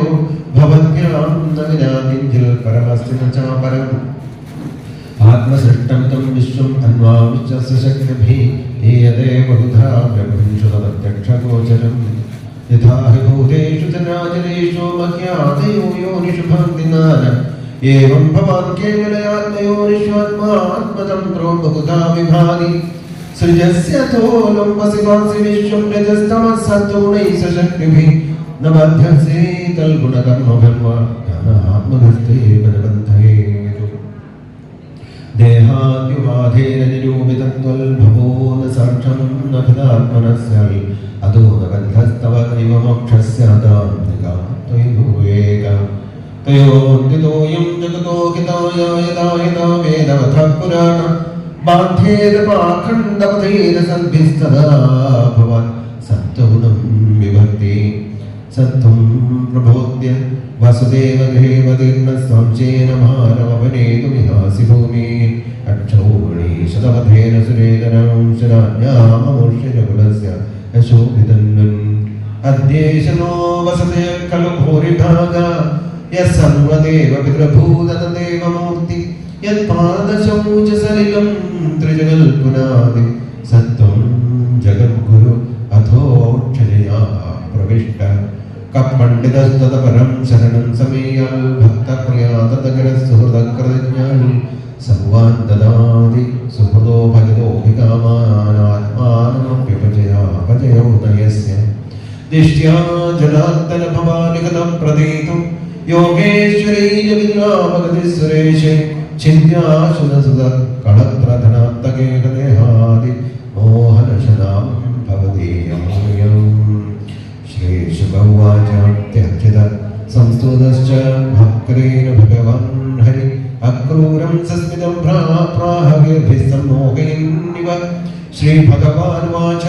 ഭവദ്ഭ്യാം ന വിനാകിഞ്ചിൽ പരമസ്തി ന ചാപരം ആത്മസൃഷ്ടമിതം വിശ്വം അന്വാവിശ്വസ്യ ശക്തിഭിः ഏയതേ ബഹുധാ പ്രപഞ്ചമധ്യക്ഷഗോചരം യഥാ ഹി ഭൂതേഷു ചരാചരേഷു മഹ്യാദയോ യോനിഷു ഭവന്തി നാന ഏവം ഭവാൻ കേവലയാത്മയോനിഷു ആത്മാത്മതന്ത്രോ ബഹുധാ വിഭാതി സൃജസ്യതോലം വസിവാസി വിശ്വം രജസ്തമസ്സത്വഗുണൈഃ ശക്തിഭിः ന ബധ്യസേ തൽഗുണകർമ്മഭന്വാ ജ്ഞാനാത്മനസ്തേ പരബന്ധേതു ദേഹാദ്യുവാധേന നിരൂപിതത്വൽഭവോ ന സാക്ഷം ന ഭൃതാത്മനസ്യാൽ അതോ ന ബന്ധസ്തവ ഇവ മോക്ഷസ്യാതാം നികാത്വൈവേക തയോന്തിതോയം ജഗതോ ഹിതായ യഥാ യഥാ വേദവഥഃ പുരാണ ബാധ്യേന പാഖണ്ഡപഥേന സദ്ഭിസ്തദാ ഭവാൻ സത്വഗുണം വിഭക്തി സത്വം പ്രബോധ്യ വസുദേവഗൃഹേവതീർണ സംശയേന മാനവപനേതു വിഹാസി ഭൂമി അക്ഷൗഗണീശതപഥേന സുരേതരം ശരാജ്ഞാമമുഷ്യജകുലസ്യ യശോഭിതന്വൻ അദ്യേശനോ വസതയ ഖലു ഭൂരിഭാഗ യസർവദേവ പിതൃഭൂതദേവമൂർത്തി യത്പാദശൗചസലിലം ത്രിജഗൽപുനാദി സത്വം ജഗദ്ഗുരു അഥോക്ഷജയാ പ്രവിഷ്ട കപണ്ഡിതസ്തപരം ശരണം സമീയാൽ ഭക്തപ്രിയാതകരസുഹൃതകൃതജ്ഞാൽ സർവാൻ ദദാതി സുഹൃദോ ഭജതോഭികാമാനാത്മാനമപ്യപജയാപജയോദയസ്യ ദിഷ്ട്യാ ജനാർദ്ദനഭവാനികതം പ്രതീതും യോഗേശ്വരൈ വിദ്രാമഗതി സുരേശേ ചിന്യാശുനസുത കളത്രധനാത്തകേഹദേഹാദി മോഹനശനാം ഭവതീയമൂയം ശ്രീശുഭവാചാത്യർച്ചിത സംസ്തുതശ്ച ഭക്തേന ഭഗവൻ ഹരി അക്രൂരം സസ്മിതം പ്രാഹഗിർഭിസ്സമ്മോഹയന്നിവ ശ്രീഭഗവാൻ വാച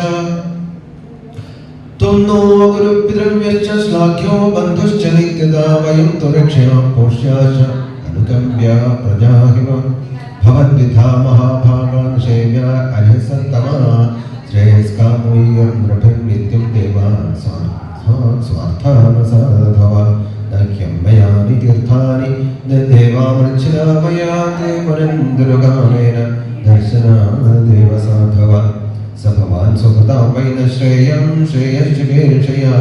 ത്വം നോ ഗുരുപിതൃവ്യശ്ച ശ്ലാഘ്യോ ബന്ധുശ്ച നിത്യദാ വയം തുരക്ഷയാ പോഷ്യാശ അനുകമ്പ്യ പ്രജാഹിവ ഭവദ്വിധാ മഹാഭാഗാൻ സേവ്യ അർഹസത്തമാ ശ്രേയസ്കാമോയ്യം നൃഭിർനിത്യം ദേവാൻ സ്വാർത്ഥാനസാധവ നഖ്യം മയാനി തീർത്ഥാനി ദേവാമൃച്ഛിരാമയാ തേ പുനന്ദുരുഗാനേന ദർശനാദേവ സാധവ स भवान् सुकृतां वै न श्रेयं श्रेयश्चिकीर्षया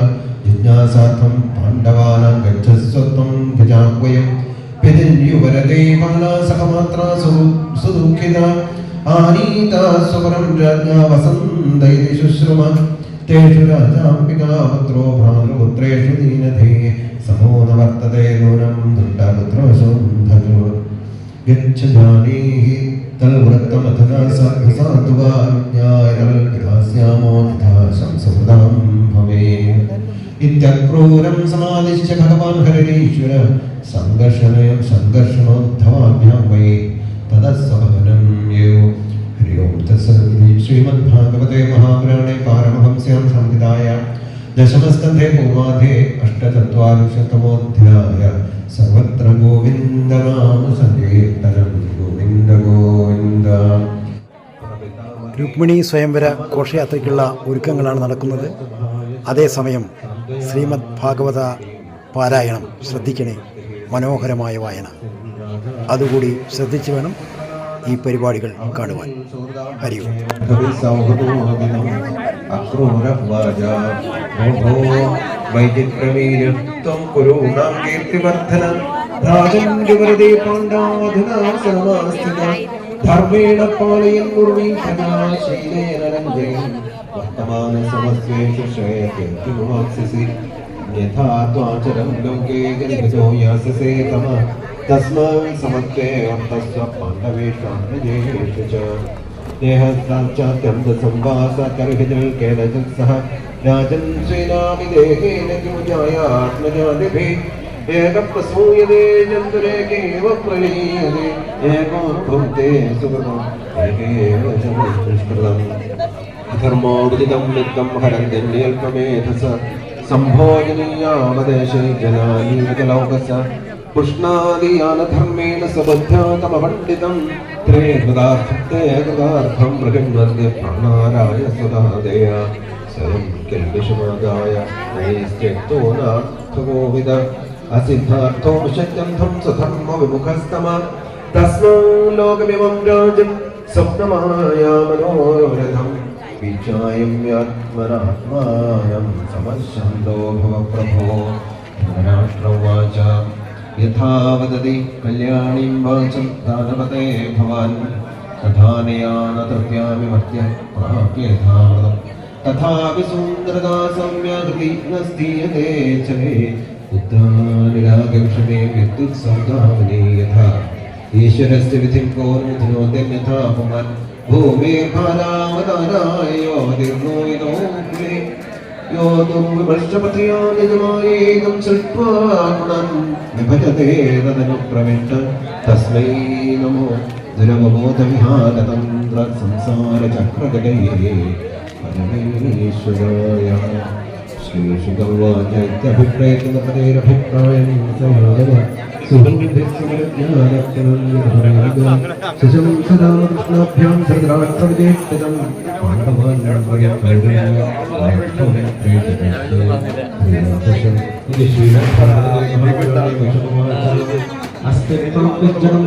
जिज्ञासार्थं पाण्डवानां गच्छस्व गजाह्वयं पितृयुवरते बाला सकमात्रा सुदुःखिता आनीता स्वपरं राज्ञा वसन्तैति शुश्रुम तेषु राजाम्बिका पुत्रो भ्रातृपुत्रेषु दीनधे समो न वर्तते नूनं दुष्टपुत्रोऽसौ धजो गच्छ जानीहि तल्वृत्तमथना साधुवा विज्ञायरल्विधास्यामो तथा संसुहृदां भवे इत्यक्रूरं समादिश्च भगवान् हरिरीश्वर सङ्घर्षणोद्धवाभ्यां वै तदस्वभवनं यो हरि ओं तत्सत् श्रीमद्भागवते महापुराणे पारमहंस्यां संहितायां ദശമസ്കന്ധേ പൂർവാധേ അഷ്ടചത്വാരിംശത്തമോധ്യായ സർവത്ര ഗോവിന്ദനാമ സങ്കീർത്തനം ഗോവിന്ദ ഗോവിന്ദ. രുക്മിണി സ്വയംവര ഘോഷയാത്രയ്ക്കുള്ള ഒരുക്കങ്ങളാണ് നടക്കുന്നത്. അതേസമയം ശ്രീമദ് ഭാഗവത പാരായണം ശ്രദ്ധിക്കണേ, മനോഹരമായ വായന. അതുകൂടി ശ്രദ്ധിച്ചു വേണം ഈ പരിപാടികൾ കാണുവാൻ. ഹരി ഓം. ധർമ്മേണ പാലയൻ വർത്തമാന സമസ്വേഷു ശ്രേയസി യഥാ ത്വാചരം ലോകേ ജനിതോ യാസസേ തമ തസ്മാൻ സമത്വേ അർത്ഥസ്വ പാണ്ഡവേഷു ച ദേഹസാക്ഷാത്യന്ത സംവാസ കർഹിജൽ കേനജൽ സഹ രാജൻ ശ്രീനാമി ദേഹേന കിമുജായാത്മജാതിഭി ഏകപ്രസൂയതേ ജന്തുരേകേവ പ്രലീയതേ ഏകോദ്ഭുതേ സുഖം ഏകേവ ച ധർമ്മോദിതം നിത്യം ഹരന്യൽപമേധസ സംഭോജനീയാമദേശേ ജനാനീകലോകസ പുഷ്ണാദിയാനധർമ്മേണ സബദ്ധ്യാതമപണ്ഡിതം ത്രേകൃതാർത്ഥം പ്രകന്വദ്യ പ്രാണാരായ സ്വദാദയ സ്വയം കൽവിഷമാദായ നൈസ്ത്യക്തോ നാർത്ഥഗോവിദ അസിദ്ധാർത്ഥോ ശക്തം സ്വധർമ്മ വിമുഖസ്തമ തസ്മോ ലോകമിമം രാജം സ്വപ്നമായ മനോരഥം വിചായമ്യാത്മനാത്മാനം സമശാന്തോ ഭവ പ്രഭോ. ധൃതരാഷ്ട്രവാച യഥാ വദതി കല്യാണീം വാചം ദാനവതേ ഭവാൻ തഥാനയാന തൃപ്യാമി മർത്യ പ്രാപ്യഥാമൃതം തഥാപി സുന്ദരതാ സമ്യാകൃതി നസ്തീയതേ ചലേ പുത്രാനിരാഗംഷമേ വിദ്യുത്സൗദാവനീ യഥാ ഈശ്വരസ്യ വിധിം കോർമിഥിനോദ്യന്യഥാ പുമാൻ ഭൂമിർഫലാവതാരായോ ദീർഘോയിതോ യോ ദുർവിമർശപഥയോ നിജമായേകം സൃഷ്ട്വാ ഗുണം വിഭജതേ തദനുപ്രവിഷ്ട തസ്മൈ നമോ ദുരവബോധവിഹാരതന്ത്ര സംസാരചക്രഗതയേ പരമേശ്വരായ. ശ്രീശുഗവാചാര്യഭിപ്രേക്കുന്ന പരേരഭിപ്രായം സയാദവ സുജം സദാ കൃഷ്ണാഭ്യാം സദാർത്ഥവിജേഷ്ഠിതം അസ്തിത്വം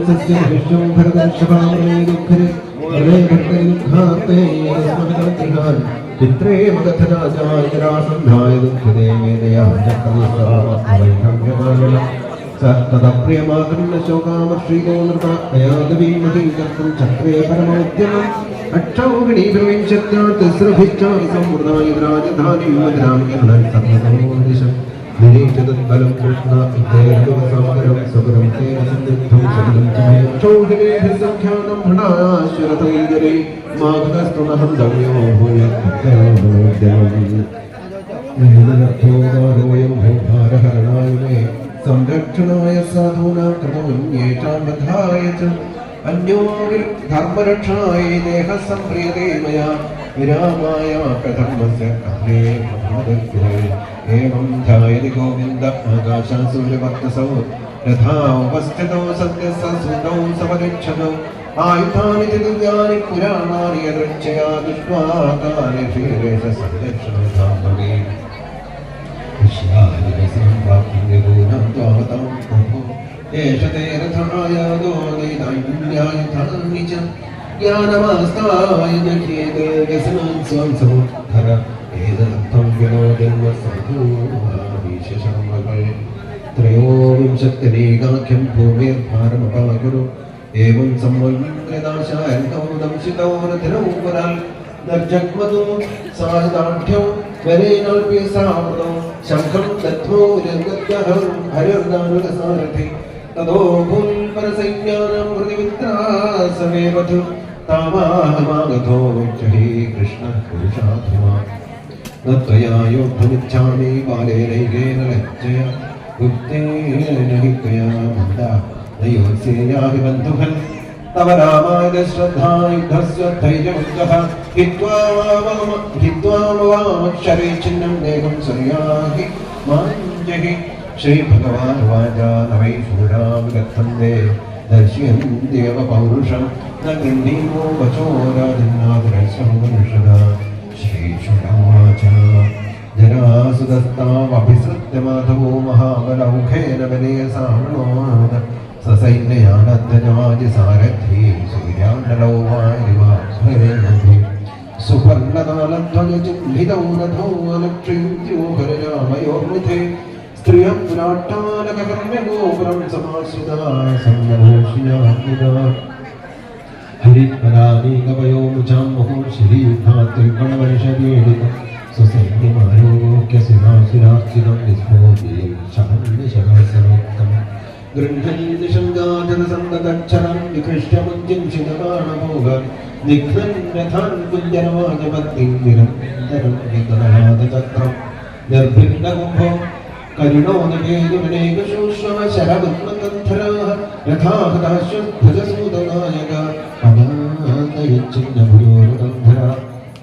സസ്യം ഭരതർഷഭാമേ ദുഃഖരെ ചിത്രേ മഗധരാജായ ദുഃഖദേവേദയാ തദപ്രിയമാകർണ്ണ ശോകാമർഷീകോ നൃതയാദവീമഹീകർത്തും ചക്രേ പരമോദ്യമം അക്ഷൗഹിണീഭ്രവിംശത്യാ തിസ്രഭിശ്ചാരി സംവൃതായ രാജധാനീം മധുരാമികം നിരീക്ഷതത്ഫലം കൃഷ്ണ സാഗരം സ്വകരം തേന സന്നിഗ്ധം ശബ്ദം ക്ഷൗഹിണീഭിः സംഖ്യാനം ഭണാശ്വരതൈജരേ മാഘസ്തുനഹം ദമ്യോ ഭൂയർത്ഥോദാരോയം ഭൂഭാരഹരണായ മേ സംരക്ഷണായ സാധൂനാം കൃതമന്യേഷാം ബദ്ധായ ച അന്യോ ധർമ്മരക്ഷായ ദേഹസംപ്രിയതേ മയാ വിരാമായ കധർമ്മസ്യ കഥേ പ്രഭാതഗ്രഹേ ഏവം ധ്യായതി ഗോവിന്ദ ആകാശാസൂര്യവർത്തസൗ രഥാ ഉപസ്ഥിതോ സത്യസസുതൗ സമരക്ഷതൗ ആയുധാനി ദിവ്യാനി പുരാണാനി യദൃച്ഛയാ ദൃഷ്ട്വാ കാലേ ക്ഷീരേഷ സംരക്ഷണധാമേ ത്രയോവിംശത്യനേകാഖ്യം ഭൂമിർഭാരമപാകുരു ഏവം സംവത്സരദാശായന്തൗ രഥനൗ പരാൽ നർജഗ്മതോ സാഹിതാഢ്യൗ വരേനാൽപ്യസാമൃതോ ശംഖം ദഗ്ധോ രംഗദ്ഗഹം ഹരിർദാനുരസാരഥി തദോ ഭൂൽപരസൈന്യാനം ഹൃദിവിത്രാസമേ വധു താവാഹമാഗധോ വൈക്ഷഹി കൃഷ്ണ പുരുഷാധുമാ നത്വയാ യോദ്ധമിച്ഛാമി ബാലേനൈകേന ലജ്ജയ ഗുപ്തേന ഹിത്വയാ മന്ദ നയോത്സേയാഹി ബന്ധുഹൻ तव रामाय श्रद्धायुधस्य धैर्यमुद्गः हित्वा वामक्षरे चिह्नं देहं सर्याहि माञ्जहि श्रीभगवान् वाचा न वै शूरां गच्छन्ते दर्शयन्त्येव पौरुषं न गृह्णीमो वचो राजन्नादरसंवर्षदा श्रीशुरवाच जरासुदस्तावभिसृत्य माधवो महाबलौखेन बलेयसाम्नोद ससैन्ययानद्धजमाजि सारथी सूर्याण्डलौ वारिवाभरेणुभि सुपर्णकालध्वजचिह्नितौ रथौ अलक्षिन्त्योहरजामयोर्मुखे स्त्रियं पुराट्टालककर्म्यगोपुरं समाश्रिता संगरोषियान्विता हरित्परादीकवयो मुचां मुहुर्शिरीधात्रिगणवर्षदीडितं सुसैन्यमालोक्य सुरासुरार्चितं विस्फोति शहन्निशहसरोक्तम् गृह्णन्ति शङ्गाधरसन्दगच्छरं विकृष्टमुज्जिंशितबाणभोगान् निघ्नन् रथान् कुञ्जरवाजपत्तिं निरन्तरं विकलनादचक्रं निर्भिन्नकुम्भो करुणोदभेदुमनेकशोश्रवशरबुद्मकन्थराः यथाहताश्वभुजसूदनायका अनाथयच्चिन्नभुजोरकन्धरा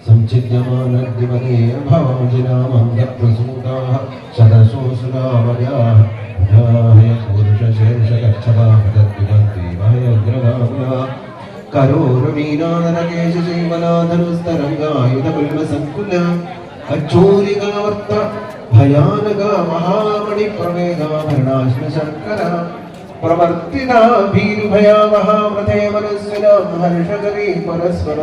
संचिद्यमानद्विमने भावजिनामङ्गप्रसूताः शतशोऽसुरावयाः पुरुषशीर्षगच्छवाहतद्विपन्ति वहयग्रगाम्या करोरुमीनादरकेशशैवलाधनुस्तरङ्गायुधबिल्वसङ्कुला अच्छूलिकावर्त भयानका महामणिप्रवेगाभरणाश्मशर्करा प्रवर्तिता भीरुभयावहामृते मनस्विनां हर्षकरी परस्पर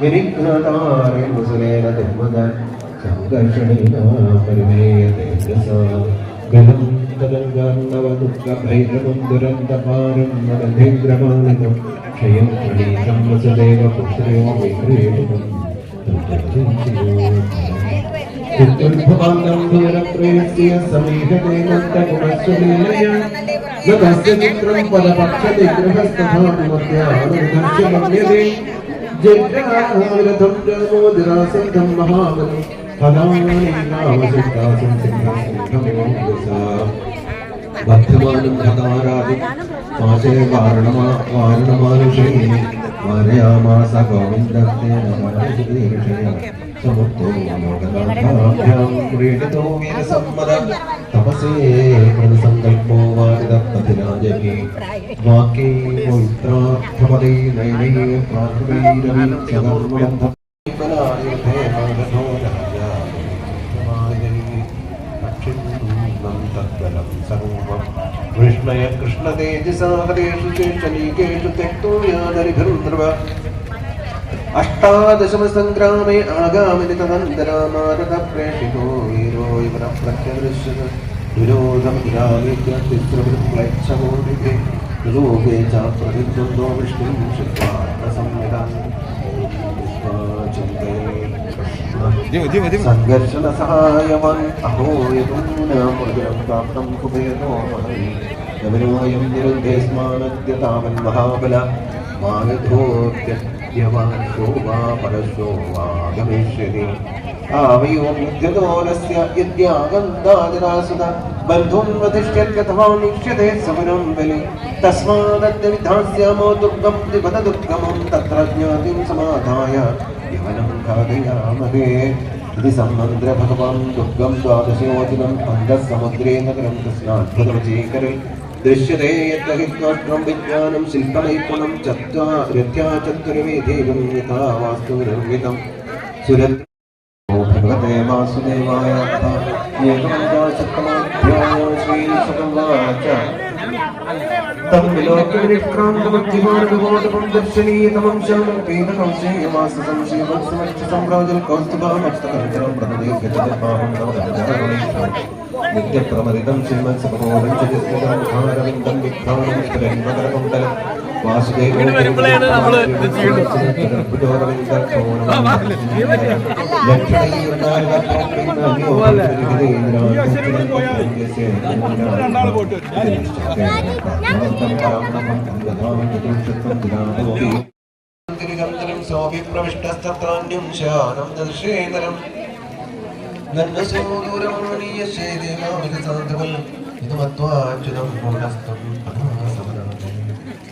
विनिघ्नतारे मुसलेन दुर्मद संघर्षणेन परिमेयते यसा गलं तदङ्गान्नवदुःखभैरवं दुरन्तपारं मनधेन्द्रमानितं क्षयं प्रणीतं वसुदेव पुत्र्यो विक्रीडितम् चित्तुर्भवानं दूरप्रेयस्य समीहते नन्दगुणस्वलीलया नभस्य चित्रं पदपक्षदिग्रहस्तभानुमध्यानुदर्शमन्यते जय्रारथं जन्मोदिरासद्धं महाबलं फलानि नामसिद्धासं सिंहसिंहमोदसा वर्धमानं भगारादि पाशे वारणमानुषैः मारयामास गोविन्दस्तेन वारणीर्षया समुद्रो मोदनाभ्यां क्रीडितो वीरसम्मद तपसे कृतसङ्कल्पो वारिदपतिराजने वाक्ये पवित्रार्थपदे नयने प्रार्थवीरवी सदर्मबन्धं कलायुधे मागधो रक्षिन्नं तद्बलं सर्वं कृष्णय कृष्णतेजसा हरेषु चेष्टनीकेषु त्यक्तो यादरिभिर्ध्रुव अष्टादशमसङ्ग्रामे आगामिनि तदन्तरामारतप्रेषितो वीरो इव न प्रत्यदृश्यत विरोधं विरामीत्य तिस्रवृत्प्लैच्छमोदिते लोके च प्रतिद्वन्द्वो विष्णुं श्रुत्वा प्रसंविदान् संघर्षणसहायवान् अहो यतूनामृगं प्राप्तं कुबेरो महन् यवनोऽयं निरुद्धे स्मानद्य तावन्महाबल मायुधोऽत्यवाशो वा परशो वा गमिष्यति आवयोमुद्यतोरस्य यद्यागन्ताजरासुत बन्धुन् वधिष्यत्यथवा निक्ष्यते समरं बलि तस्मादद्य विधास्यामो दुर्गं त्रिपददुर्गमं तत्र ज्ञातिं समाधाय यवनं खादयामहे इति सम्मन्त्र भगवान् दुर्गं द्वादशयोजनम् अन्तः समुद्रे नगरं कृष्णाद्भुतमचीकरे दृश्यते यत्र हित्वाष्ट्रं विज्ञानं शिल्पनैपुणं चतुर्वेदेवं यथा वास्तु निर्मितं सुरत् भगवते वासुदेवाय एकपञ्चाशत्तमोऽध्यायो श्रीशुकवाच तं विलोक्यविनिष्क्रान्तमध्यमार्गबोधकं दर्शनीयतमं श्यामं पीतकंसेयवाससंशयवत्समक्षसम्भ्राजल्कौस्तुभमस्तकञ्चनं प्रददेव्यजपाहं नवदहजरणीश्वरं नित्यप्रमदितं श्रीमत्समोदं च जस्मिदारविन्दं विक्रामं स्फुरन्मकरकुण्डलं वासुदेवो प्रविष्टस्तत्रान्यं शानं दर्शेतरं नन्दसूदूरमणीयशेदेवामिकसान्तवल् इदमत्वाच्युतं पूर्णस्तं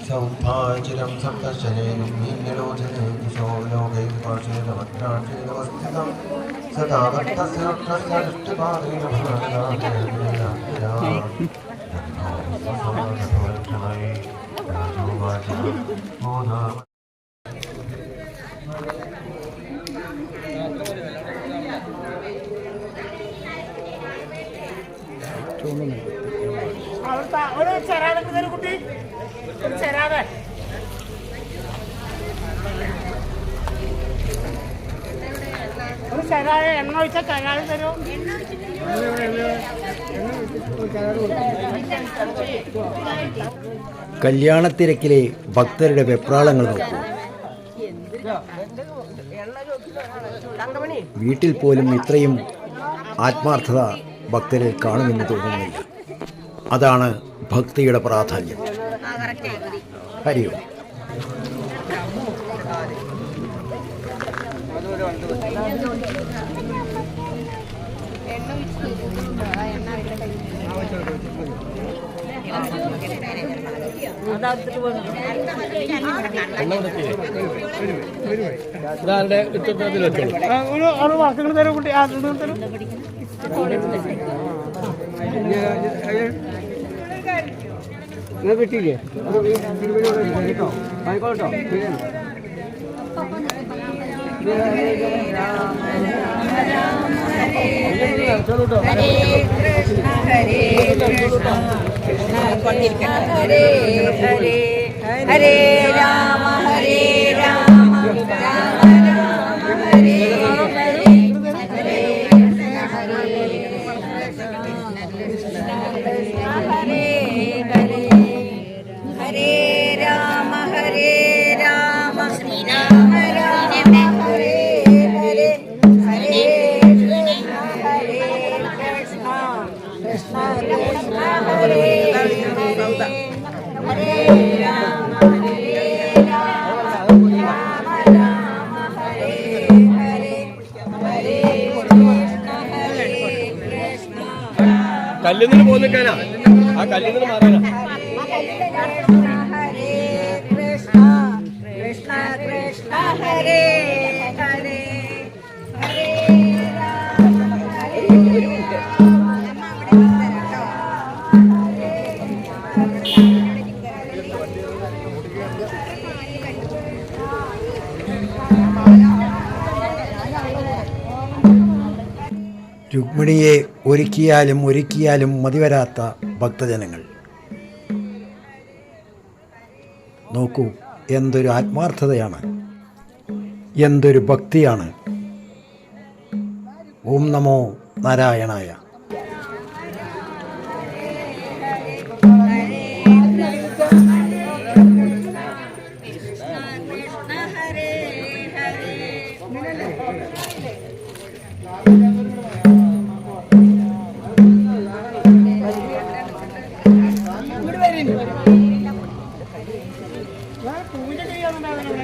സൗഭാചിരം സപ്തശനേനും നീലലോചനേം ദിശോ ലോകൈം പാശേനമഗ്നാശേനമസ്ഥിതം സദാ ഭക്തസ്യ ഒരു ചെറാതെ കുട്ടി ചെറാതെ ഒരു ചെറായ എണ്ണ ഒഴിച്ചാൽ കരാറ് തരും. കല്യാണത്തിരക്കിലെ ഭക്തരുടെ വെപ്രാളങ്ങൾ നോക്കൂ. വീട്ടിൽ പോലും ഇത്രയും ആത്മാർത്ഥത ഭക്തരിൽ കാണുമെന്ന് തോന്നുന്നില്ല. അതാണ് ഭക്തിയുടെ പ്രാധാന്യം. ഹരി ഓം. ഒരു വാക്കുകൾ തരും കുട്ടി. തരും കിട്ടിയില്ലേ ആയിക്കോട്ടോ. ഹരേ രാമ ഹരേ രാമ രാമ രാമ ഹരേ ഹരേ ഹരേ ഹരേ രാമ ഹരേ രാമ ശ്രീരാമ രാമ ഹരേ ഹരേ ഹരേ കൃഷ്ണ ഹരേ കൃഷ്ണ കൃഷ്ണ കൃഷ്ണ ഹരേ ഹരേ ഹരേ രാമ ഹരേ രാമ രാമ രാമ ഹരേ ഹരേ ഹരേ കൃഷ്ണ ഹരേ കൃഷ്ണ കല്ലിൽ പോയി നിൽക്കാനാ, ആ കല്ലിൽ നിന്ന് മാറാനാ. ഹരേ കൃഷ്ണ കൃഷ്ണ കൃഷ്ണ ഹരേ ഹരേ ഹരേ രാമ ഹരേ രുക്മിണിയെ ഒരുക്കിയാലും ഒരുക്കിയാലും മതിവരാത്ത ഭക്തജനങ്ങൾ. നോക്കൂ, എന്തൊരു ആത്മാർത്ഥതയാണ്, എന്തൊരു ഭക്തിയാണ്. ഓം നമോ നാരായണായ. പൂജ ചെയ്യാറുണ്ടാകുന്ന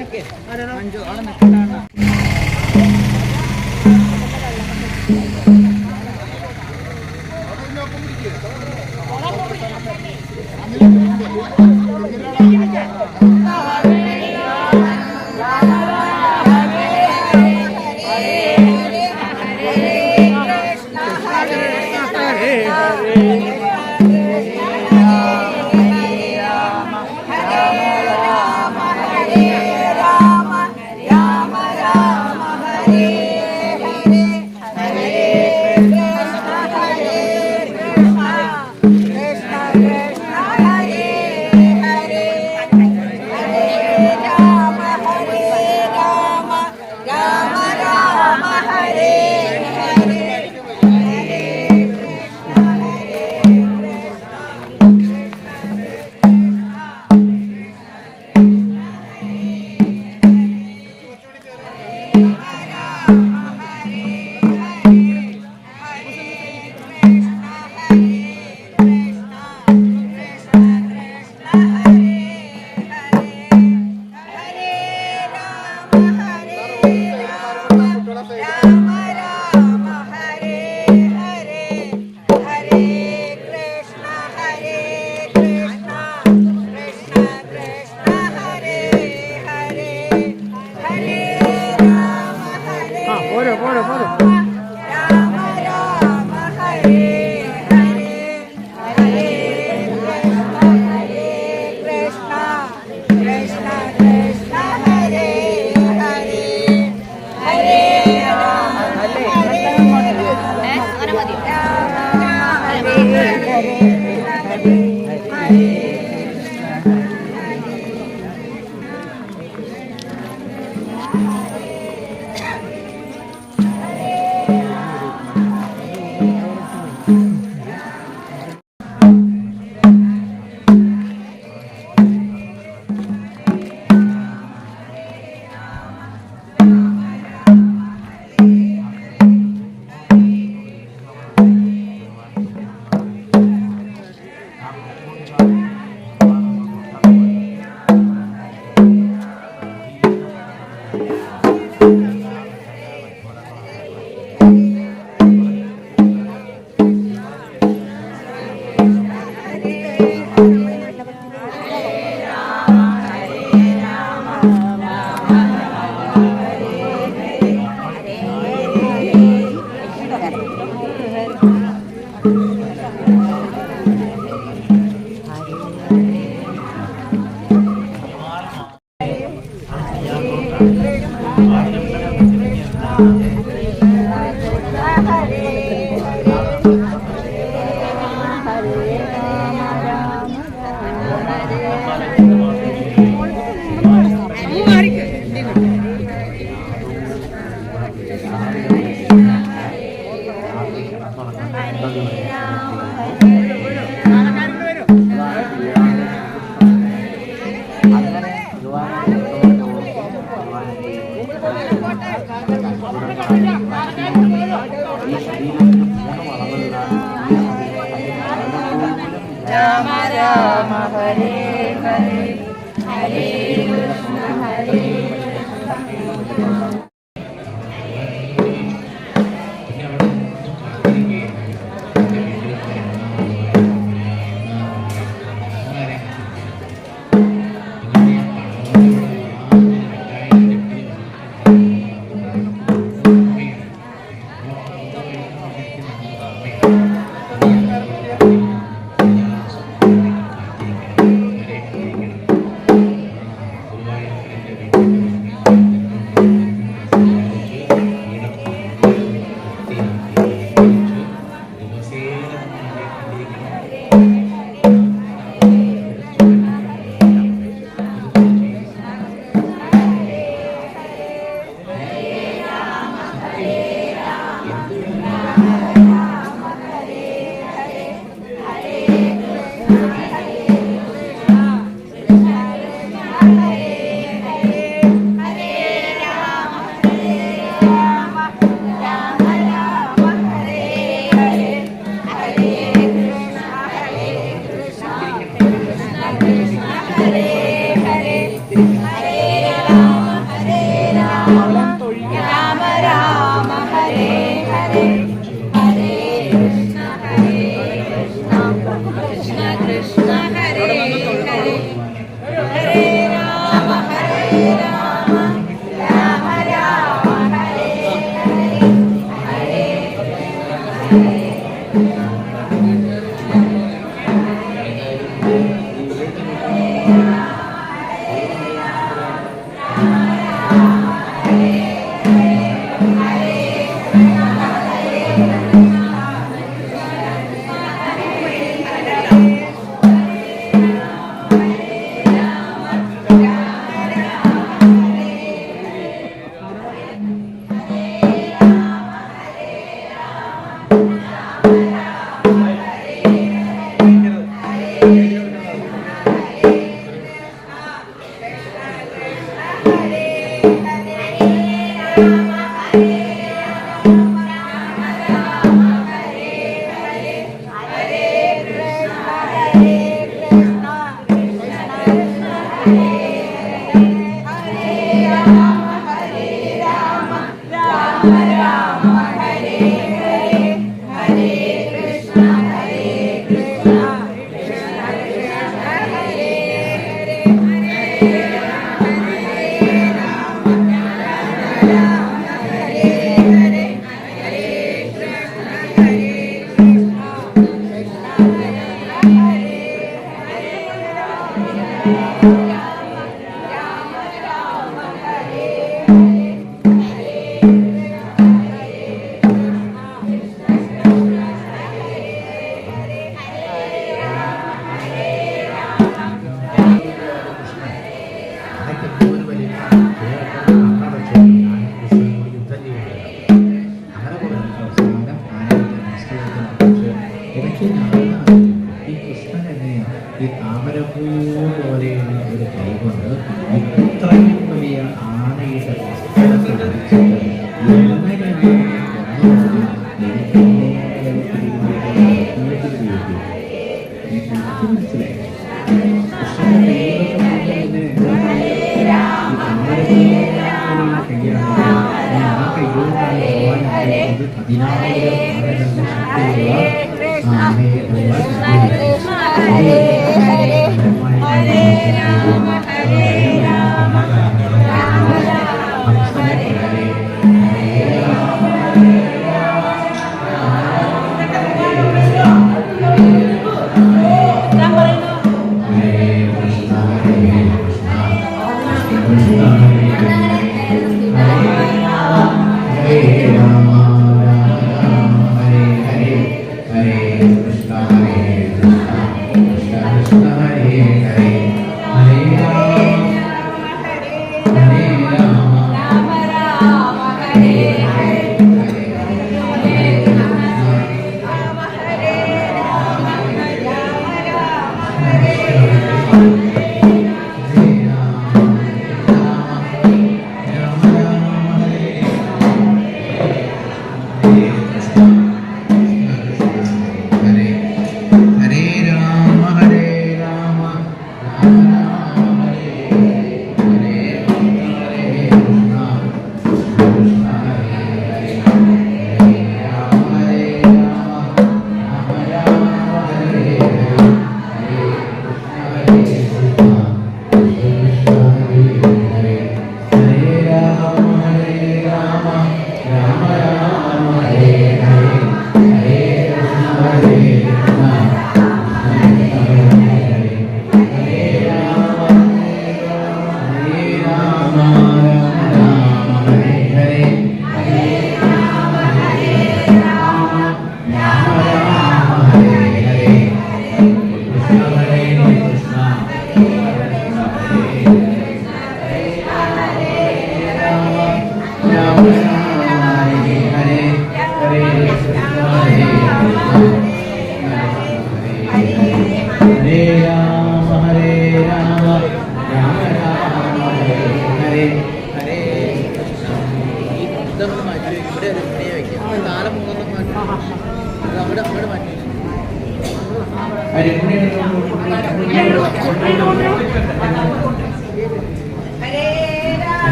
രാമ രാമ ഹരേ ഹരേ ഹരേ കൃഷ്ണ ഹരേ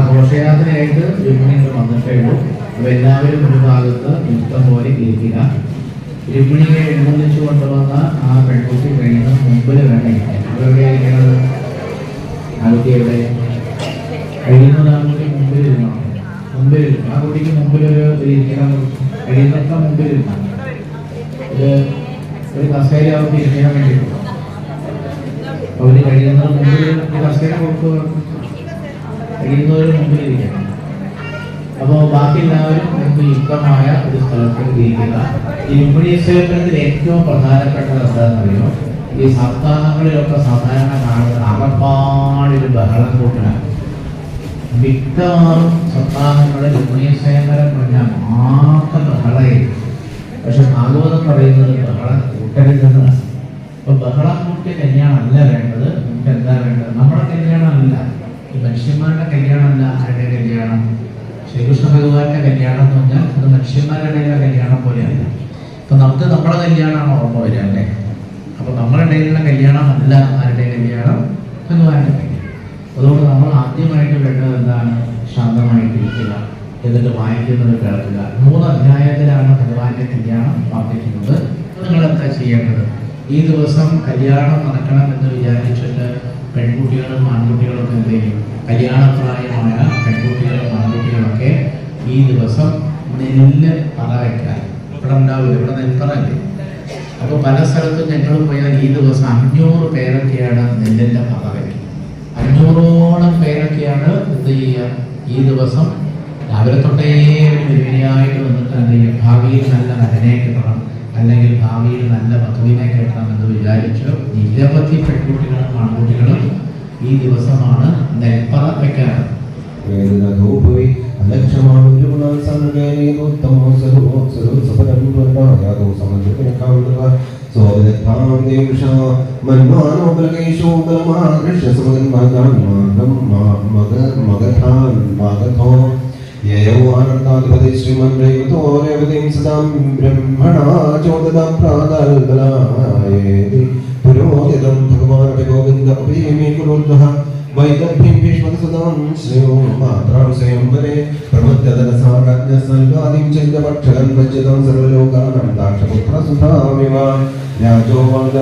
ഘോഷയാത്രയായിട്ട് രുക്മിണികൾ വന്നിട്ടേ ഉള്ളൂ. അപ്പോൾ എല്ലാവരും ഒരു ഭാഗത്ത് യുക്തം പോലെ ഇരിക്കുക. രുക്മിണിയെ എഴുന്നള്ളിച്ചു കൊണ്ടുവന്ന ആ പെൺകുട്ടി കഴിയുന്നത് മുമ്പിൽ വേണം ഇരിക്കാൻ. എവിടെയായിരിക്കണത്? ആ കുട്ടി എവിടെ കഴിയുന്നത്? ആ കുട്ടി മുമ്പിൽ ഇരുന്നോ? മുമ്പിൽ ആ കുട്ടിക്ക് മുമ്പിൽ ഒരു ഇരിക്കണം. കഴിയുന്നൊക്കെ മുമ്പിൽ ഇരുന്നു. ഒരു കസേര അവർക്ക് ഇരിക്കാൻ വേണ്ടിയിട്ട് അവർ കഴിയുന്നത് മുമ്പിൽ ഒരു കസേര കൊടുക്കുക. കഴിയുന്നവർ മുമ്പിലിരിക്കണം. അപ്പോൾ ബാക്കി എല്ലാവരും നമുക്ക് യുക്തമായ ഒരു സ്ഥലത്ത് ഇരിക്കുക. ഈ രുക്മിണീശ്വരത്തിൽ ഏറ്റവും പ്രധാനപ്പെട്ടത് എന്താണെന്നറിയോ? ഈ സപ്താഹങ്ങളിലൊക്കെ സാധാരണ കാണുന്നത് അകപ്പാടൊരു ബഹളം കൂട്ടലാണ്. മിക്കവാറും സപ്താഹങ്ങളിൽ രുക്മിണീശ്വരം പറഞ്ഞാൽ മാത്രം ബഹളമായിരിക്കും. പക്ഷെ ഭാഗവതം പറയുന്നത് ബഹളം കൂട്ടരുതെന്നാണ്. അപ്പൊ ബഹളം കൂട്ടിയ കല്യാണം അല്ല വേണ്ടത്. നമുക്ക് എന്താ വേണ്ടത്? നമ്മുടെ കല്യാണം അല്ല, മനുഷ്യന്മാരുടെ കല്യാണമല്ല ആരുടെ കല്യാണം. ശ്രീകൃഷ്ണ ഭഗവാന്റെ കല്യാണം എന്ന് പറഞ്ഞാൽ അത് മനുഷ്യന്മാരുടെ കല്യാണം പോലെയല്ല. ഇപ്പം നമുക്ക് നമ്മുടെ കല്യാണമാണ് ഓർമ്മ വരിക അല്ലേ. അപ്പം നമ്മുടെ ഇടയിലുള്ള കല്യാണമല്ല ആരുടെ കല്യാണം, ഭഗവാന്റെ കല്യാണം. അതുകൊണ്ട് നമ്മൾ ആദ്യമായിട്ട് വേണ്ടത് എന്താണ്? ശാന്തമായിട്ടിരിക്കുക, എന്നിട്ട് വായിക്കുന്നത് കേൾക്കുക. 3 അധ്യായത്തിലാണ് ഭഗവാന്റെ കല്യാണം പറഞ്ഞിരിക്കുന്നത്. നിങ്ങളെന്താ ചെയ്യേണ്ടത്? ഈ ദിവസം കല്യാണം നടക്കണം എന്ന് വിചാരിച്ചിട്ട് പെൺകുട്ടികളും ആൺകുട്ടികളൊക്കെ എന്ത് ചെയ്യും? കല്യാണപ്രായമായ പെൺകുട്ടികളും ആൺകുട്ടികളൊക്കെ ഈ ദിവസം നെല്ല് പറ വയ്ക്കാൻ. ഇവിടെ ഉണ്ടാവില്ല, ഇവിടെ നെൽപ്പറല്ലേ. അപ്പോൾ പല സ്ഥലത്തും ഞങ്ങൾ പോയാൽ ഈ ദിവസം 500 പേരൊക്കെയാണ് നെല്ലിൻ്റെ പറ വയ്ക്കുന്നത്. 500ഓളം പേരൊക്കെയാണ് എന്ത് ചെയ്യുക? ഈ ദിവസം രാവിലെ തൊട്ടേ വെല്ലുവിളിയായിട്ട് വന്നിട്ട് എന്ത് ചെയ്യും? ഭാവിയിൽ നല്ല മകനെ കിട്ടണം, അല്ലെങ്കിൽ ഭാവിയിൽ നല്ല വധുവിനെ കിട്ടണം എന്ന് വിചാരിച്ച് നിരവധി പെൺകുട്ടികളും ആൺകുട്ടികളും ഈ ദിവസമാണ് നെൽപ്പറ വെക്കാറ്. യേവാനന്ദാധിപതി ശ്രീമന്ത്രോ രേവതീം സദാം ബ്രഹ്മണാ ചോദതാം പ്രാതൽബലായേതി പുരോഹിതം ഭഗവാൻ ഗോവിന്ദ അഭിമേ കുരുദ്വഹ വൈദഭ്യം ഭീഷ്മസദാം ശ്രേയോ മാത്രാം സ്വയംവരെ പ്രമത്യതനസാരാജ്ഞ സൽവാദിം ചൈതപക്ഷലം വജ്ജതം സർവലോകാനാം ദാക്ഷപുത്രസുധാമിവ രാജോ വാദ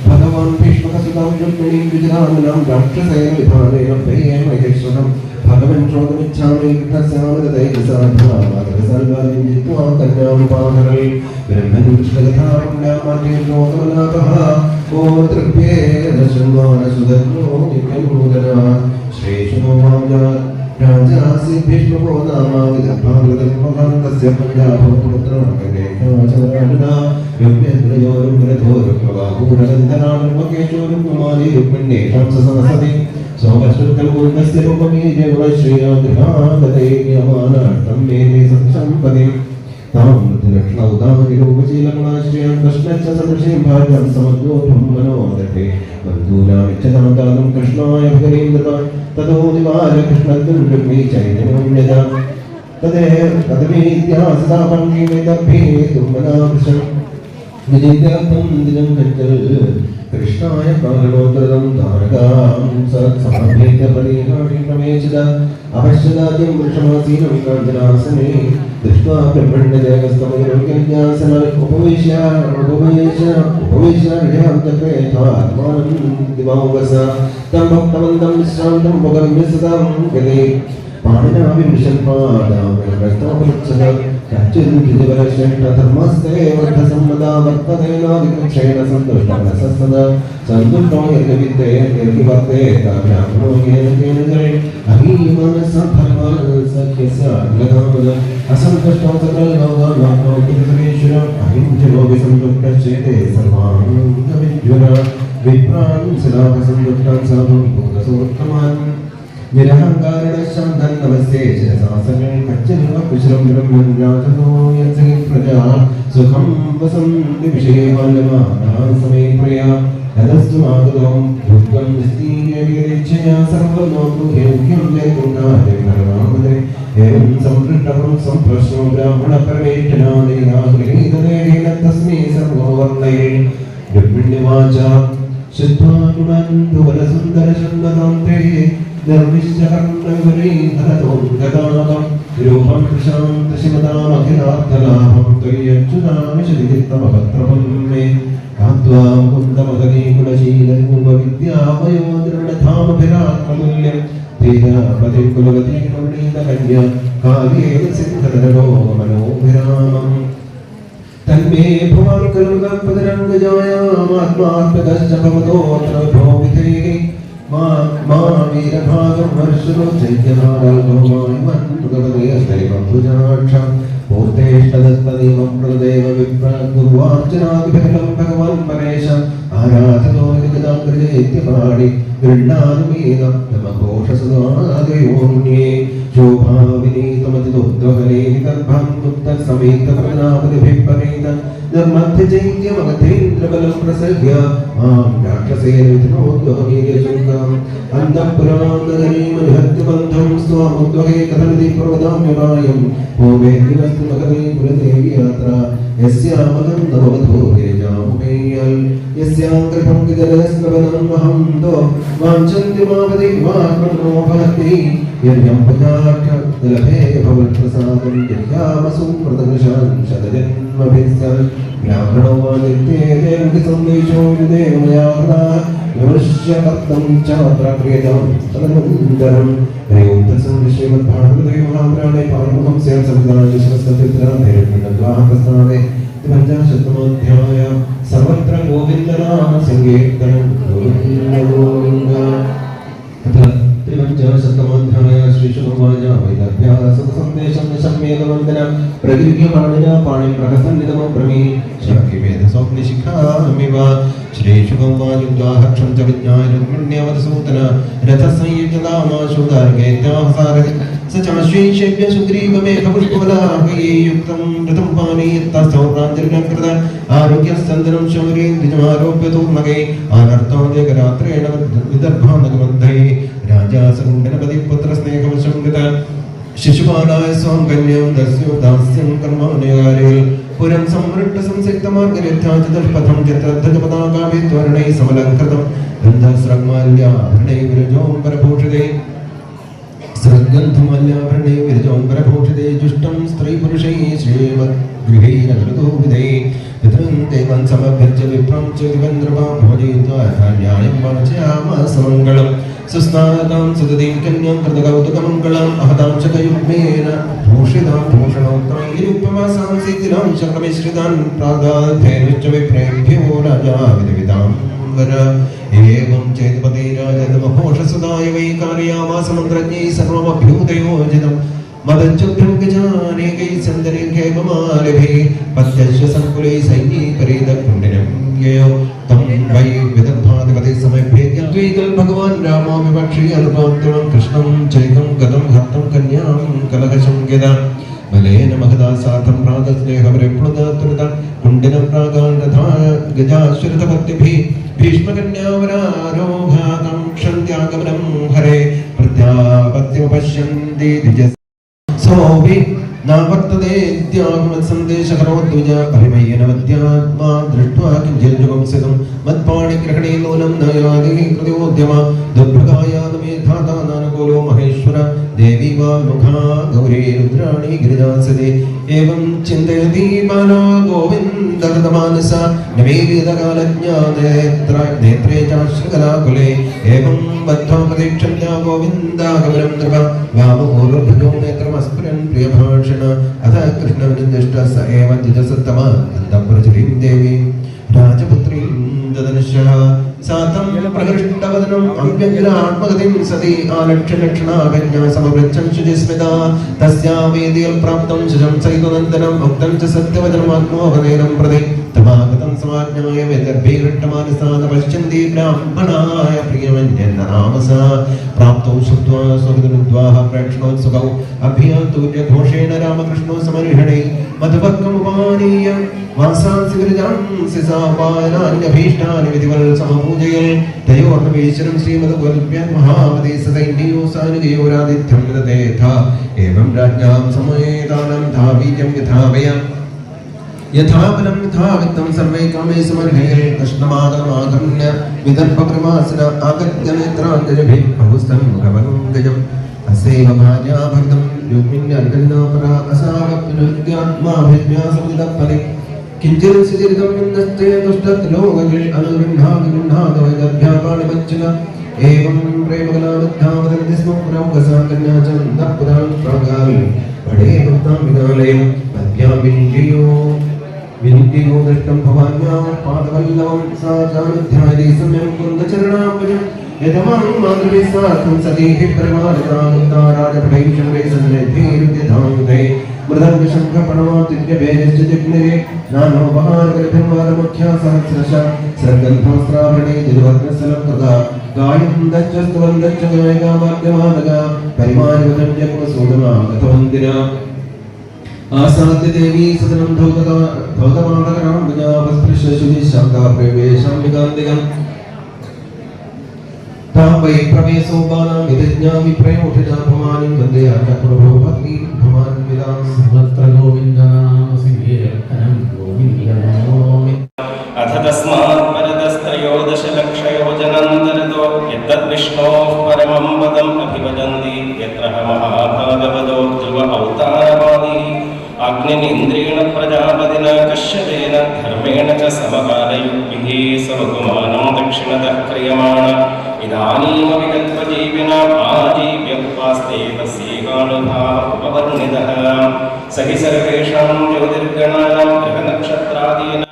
ഭഗവാൻ ഭീഷ്മസദാം രുക്മിണീം വിജരാമനാം രാക്ഷസേന വിധാനേന പ്രിയേണ യശ്വരം ഭഗവൻ ശ്രോതമിച്ഛാമി കൃഷ്ണസ്യാമൃതൈകസാധാമാതൃസൽവാദിം ജിത്വാ കന്യാമുപാഹരൈ ബ്രഹ്മൻ കൃഷ്ണകഥാപുണ്യാമാദ്യോകമലാപഃ ഓ തൃപ്യേദശന്മാനസുധർമ്മോ നിത്യനൂതന ശ്രേഷ്ഠോ വാംജാത് രാജാസി ഭീഷ്മോ നാമാവിദഭാഗതന്മഹാന്തസ്യ പഞ്ചാഭോപുത്രനാഗരേഖാചരണ യോഗ്യദ്രയോരും രഥോരും പ്രവാഹൂരഗന്ധനാനും മകേശോരും കുമാരി രുക്മിണ്യേഷാം സസനസതി സോമശ്രുതൽപൂർണ്ണസ്യ രൂപമേ ജയശ്രീയാഗ്രഹാദൈര്യമാനാർത്ഥം മേനേ സംസമ്പതിം താം ബുദ്ധിലക്ഷണൗദാമനിരൂപശീലഗുണാശ്രയാം കൃഷ്ണച്ച സദൃശീം ഭാര്യാം സമദ്യോധം മനോദത്തെ ബന്ധൂനാമിച്ഛതാന്താനം കൃഷ്ണായ ഭഗനീം ദതാൻ തതോ നിവാര കൃഷ്ണദ്വം രുക്മീ ചൈതന്യം യജാ തദമേത്യാസദാപംഗീ വേദഭ്യേ തുമ്മനാവൃശം വിജിത്യാർത്ഥം ദിനം കഞ്ചൽ കൃഷ്ണായ കാരണോത്തരം താരകാം സത്സമഭ്യേത്യ പരിഹാരിക്രമേചിത അപശ്യദാദ്യം വൃഷമാസീനം കാഞ്ചനാസനെ ദൃഷ്ട്വാ ബ്രഹ്മണ്യജയകസ്തമയോഗ്യജ്ഞാസന ഉപവേശ്യ യാത്മാനം ദിവാവസ തം ഭക്തവന്തം വിശ്രാന്തം ഉപഗമ്യ സദാം ഗതേ പാണിനാവിശൽപാദാമൃതോപൃച്ഛത കച്ചിന്തിവരശ്രേഷ്ഠധർമ്മസ്തേ വർദ്ധസമ്മദാ വർത്തതേനാദികൃക്ഷേണ സന്തുഷ്ടമനസസ്സദ സന്തുഷ്ടോ യജ്ഞവിദ്യേ യജ്ഞവർത്തേ താഭ്യാഗ്നോ യേന കേനജേ അഹീമനസധർമ്മസഖ്യസ്യാഗ്ലധാമദ അസന്തുഷ്ടോ സകലലോകാനാഥോ കിരസമേശ്വര അഹിംസയോ വിസന്തുഷ്ടശ്ചേതേ സർവാംഗവിജ്വര വിപ്രാൻ സദാപസന്തുഷ്ടാൻ സാധും ഭൂതസോത്തമാൻ നിരഹങ്കാരണശാന്തൻ നമസ്തേ ശിരസാസനേ കച്ചനിവ കുശലം ബ്രഹ്മൻ രാജനോ യത്സേ പ്രജാ സുഖം വസന്തി വിഷയേവാലമാനാൻ സമേ പ്രിയ തദസ്തു മാതുലം ദുഃഖം നിസ്തീയവിരച്ഛയാ സർവലോകു യോഗ്യം ജയകുണ്ടാരേ നരനാമദേ ഏവം സംപൃഷ്ടം സംപ്രശ്നോ ബ്രാഹ്മണ പരമേക്ഷനാദിനാഗൃഹീതനേന തസ്മൈ സർവോവർണയേ രുക്മിണ്യവാച ശുദ്ധ്വാ ഗുണാന്ധുവരസുന്ദരശന്ദനാന്തേ നിർവിശ്ചകർണഗുരീധരതോംഗതാകം രൂപം ശാന്തശിവതാമഖിലാർത്ഥലാഭം ത്വയ്യച്യുതാമിഷദിത്തമഭദ്രപം മേ കാത്വാ മുകുന്ദമദനീകുലശീലരൂപവിദ്യാമയോ ദൃഢധാമഭിരാത്മതുല്യം ധീരാപതി കുലവതീകൃണീതകന്യ കാലേന സിദ്ധരോ മനോഭിരാമം തന്മേ ഭവാൻ കരുണപദരംഗജായാമാത്മാത്മകശ്ച ഭവതോത്ര ഭോവിധേ വീരഭാഗം വർഷോ ചൈത്യനാരാക്ഷ പൂർത്തേഷ്ടദത്തദൈവം പ്രദേവ വിപ്രഗുർവാർച്ചനാദിഫലം ഭഗവാൻ പരേശ ആരാധനോ ജഗദാഗ്രജേത്യപാടി ഗൃഹാനുമേനം നമഘോഷസദാദയോന്യേ ശോഭാവിനീതമതിദുദ്വഹനേ വിദർഭം മുക്തസമേതപ്രനാപതിഭിപ്പനേത നിർമ്മധ്യചൈത്യമഗധേന്ദ്രബലം പ്രസര്യ മാം രാക്ഷസേനോദ്വഹമീയശുദ്ധം അന്തഃപുരാന്തരീമനിഹത്യബന്ധം സ്വാമുദ്വഹേ കഥമിതി പ്രവദാമ്യമായം ഭൂമേദ്വിനസ്തു മകവേ കുലദേവി യാത്ര യസ്യാമകം നവവധോ യേജാമുപേയൽ യസ്യാംഗൃഹം വിജലസ്ലവനം വഹന്തോ വാഞ്ചന്തി മാവതി വാക്രമോ ഭവതി യജ്ഞം ഭജാക്ഷലഭേ ഭവൽപ്രസാദം യജ്ഞാമസു പ്രദർശാൻ ശതജന്മഭിസ്സൽ ബ്രാഹ്മണോ വാനിത്യേജേന്ദ്രി സന്ദേശോ ദേവയാഹ്ലാ യോശ്യകർത്തം ചാത്രക്രിയജം തദനന്തരം ഹരിയോന്തസം ശ്രീമദ്ഭാഗവതേ മഹാപുരാണേ പാരമഹംസ്യ സംവിധാന ശിവസ്തത്തിത്രേരണ്യദ്വാഹപ്രസ്ഥാനേ പഞ്ചശതമോധ്യായ സർവത്ര ഗോവിന്ദനാമ സങ്കീർത്തനം ഗോവിന്ദ ത്രിപഞ്ചശതമോധ്യായ ശ്രീശുഭവാച വൈദഭ്യാസസന്ദേശം നിശമ്യേതവന്ദന പ്രഗൃഹ്യമാണിന പാണിം പ്രഹസന്നിതമോ ബ്രഹ്മീ ശാഖിവേദസ്വപ്നിശിഖാമിവ ശ്രീശുഭവാചുദ്വാഹക്ഷം ച വിജ്ഞായ രുക്മിണ്യവതസൂതന രഥസംയുജ്യതാമാശുദാർഗേത്യാസാരഥി स चाश्वेशेभ्य सुग्रीवमेघपुष्पवलाहये युक्तं रथं पानीयत्तस्थौराञ्जलिकृत आरोग्यस्सन्दनं शौर्येन्द्रिजमारोप्य तूर्णगे आनर्तादेकरात्रेण विदर्भानगमन्धये राजासकुण्डनपतिपुत्रस्नेहवशं कृत शिशुपालाय स्वां कन्यां दस्यो दास्यं कर्माणयकार्ये पुरं संवृट्टसंसिक्तमार्गरित्याचतुष्पथं चित्रध्वजपताकाभित्वर्णैः समलङ्कृतं गन्धस्रग्माल्याभरणैः विरजोऽम्बरभूषिते सर्गन्धमाल्याभरणे विरजोऽम्बरभूषिते जुष्टं स्त्रीपुरुषैः श्रीमद्गृहैरगृतो पितॄन् देवान् समभ्यर्च्य विप्रं च दिवन्द्रपां भोजयित्वा न्यायं वाचयामासमङ्गलं सुस्नातां सुदतीं कन्यां कृतकौतुकमङ्गलाम् अहतां च कयुग्मेन भूषितां भूषणोत्तमैरुपमासां सिद्धिरां शङ्खमिश्रितान् प्रादाद्धेनुश्च विप्रेभ्यो राजा विदवितां वर एवं चेतपते राजतमघोषसुदाय वै कारयामासमन्त्रज्ञैः सर्वमभ्युदयोजितं मदच्युभ्यं गजानेकैः सन्दनिर्घैममालिभिः पत्यश्च सङ्कुलैः सैन्यैकरेदकुण्डिनं ययो तं वै विदर्भाधिपते समभ्येत्य द्वैतं भगवान् रामो विवक्षि अल्पान्तिमं कृष्णं चैकं गतं हर्तं कन्यां कलहशं यदा बलेन महदा सार्थं प्रातस्नेहपरिप्लुततृत कुण्डिनं प्रागान्रथाय गजाश्रितभक्तिभिः भीष्मकन्यावरारोहाकाङ्क्षन्त्यागमनं हरे प्रत्यापत्तिमुपश्यन्ति द्विज सोऽपि नावर्तते इत्यागमत्सन्देशकरोद्विज परिमय्यनवद्यात्मा दृष्ट्वा किञ्चिज्जुगुंसितं मत्पाणिग्रहणे नूनं न यादि कृत्योद्यम दुर्भगायादमेधाता नानुकूलो महेश्वर देवी वा मुखा गौरी रुद्राणि गिरिजासते एवं चिन्तयति बाला गोविन्दहृतमानसा नवेदकालज्ञानेत्रे चाश्रकलाकुले एवं बद्ध्वा प्रतीक्षन्या गोविन्दागमनं नृप वामपूर्वभुजो नेत्रमस्फुरन् प्रियभाषण अथ कृष्णं निर्दिष्ट स एव द्विजसत्तम अन्तःपुरचरीं देवीं राजपुत्रीं ददर्शः सातं प्रकृष्टवदनम् अव्यग्रात्मगतिं सती आलक्ष्यलक्षणाभिज्ञा समवृच्छन् शुचिस्मिता तस्या वेदियल् प्राप्तं शुचं सहितनन्दनम् उक्तं च सत्यवचनमात्मोपदेनं प्रति तमागतं समाज्ञाय वेदर्भिर्हट्टमानसान् पश्यन्ति ब्राह्मणाय प्रियमन्यन्ननामसा प्राप्तौ श्रुत्वा स्वगतनुद्वाह प्रेक्षणोत्सुकौ अभ्यन्तूर्यघोषेण रामकृष्णो समर्हणे मधुभक्कमुपानीय वासांसि विरजांसि सापायनान्यभीष्टानि विधिवल् समपूजयन् तयोर्नवेश्वरं श्रीमद्गुरुभ्यः महामते सदैन्यो सानुगयोरादित्यं विदधेथा एवं राज्ञां समयेतानं धावीर्यं यथावय यथा बलं यथा वित्तं सर्वे कामे समर्हये कृष्णमागमागम्य विदर्भप्रवासिन आगत्य नेत्राञ्जलिभिः बहुस्तं मुखमङ्गजम् अस्यैव भार्या भक्तं रुक्मिण्यर्गन्नापरा असावप्नुद्यात्माभिज्ञासमुदितपदे किञ्चित् सुचरितं विन्दस्ते दुष्टत्लोकगिल् अनुगृह्णागृह्णागवैदभ्यापाणिवच्चन एवं प्रेमकलाबद्धा वदन्ति स्म पुरौकसा कन्या च नन्दपुरां प्रागामि पडे भक्तां विनालयं मध्यां विनिद्यो दृष्टं भवान्यां पादवल्लभं सा चानुध्यायति सम्यं कुन्दचरणाम्बुजं यजमां मातृभिः सार्धं सतीः परिवारिता राजभटैशङ्गे सन्निधिरुद्यधामुदे मृदङ्गशङ्खपणवातिद्यभेदश्च जिग्निरे नानोपहारगर्भिर्वादमुख्या सहस्रश सर्गन्धवस्त्राभरणे दिलवग्नसलङ्कृता गायन्दश्च स्तवन्दश्च गायिका वाद्यवादका परिमाणवदं जग्मसूदमा गतवन्दिना आसाद्य देवी सदनं धौतमानकरां विज्ञापस्पृश्यशुचि शान्ताप्रवेशं विकान्तिकम् तां वै प्रवेशोपानां यदिज्ञामि प्रयोठितापमानिं वन्दे आचक्रभो भक्तिं भवान् विदां सर्वत्र गोविन्दनामसंकीर्तनं गोविन्दनामि अथ तस्मात् परतस्त्रयोदशलक्षयोजनान्तरतो यत्तद्विष्णोः परमं पदम् अभिवदन्ति यत्र महाभागवतो ध्रुव अवतारवादी अग्निनिन्द्रेण प्रजापतिना कश्यपेन धर्मेण च समकालयुक्तिः स्वकुमानं दक्षिणतः क्रियमाण इदानीमपि कल्पजीविनाम् आजीव्य उपास्ते तस्यैकानुभावः उपवर्णितः स हि सर्वेषां ज्योतिर्गणानां ग्रहनक्षत्रादीनां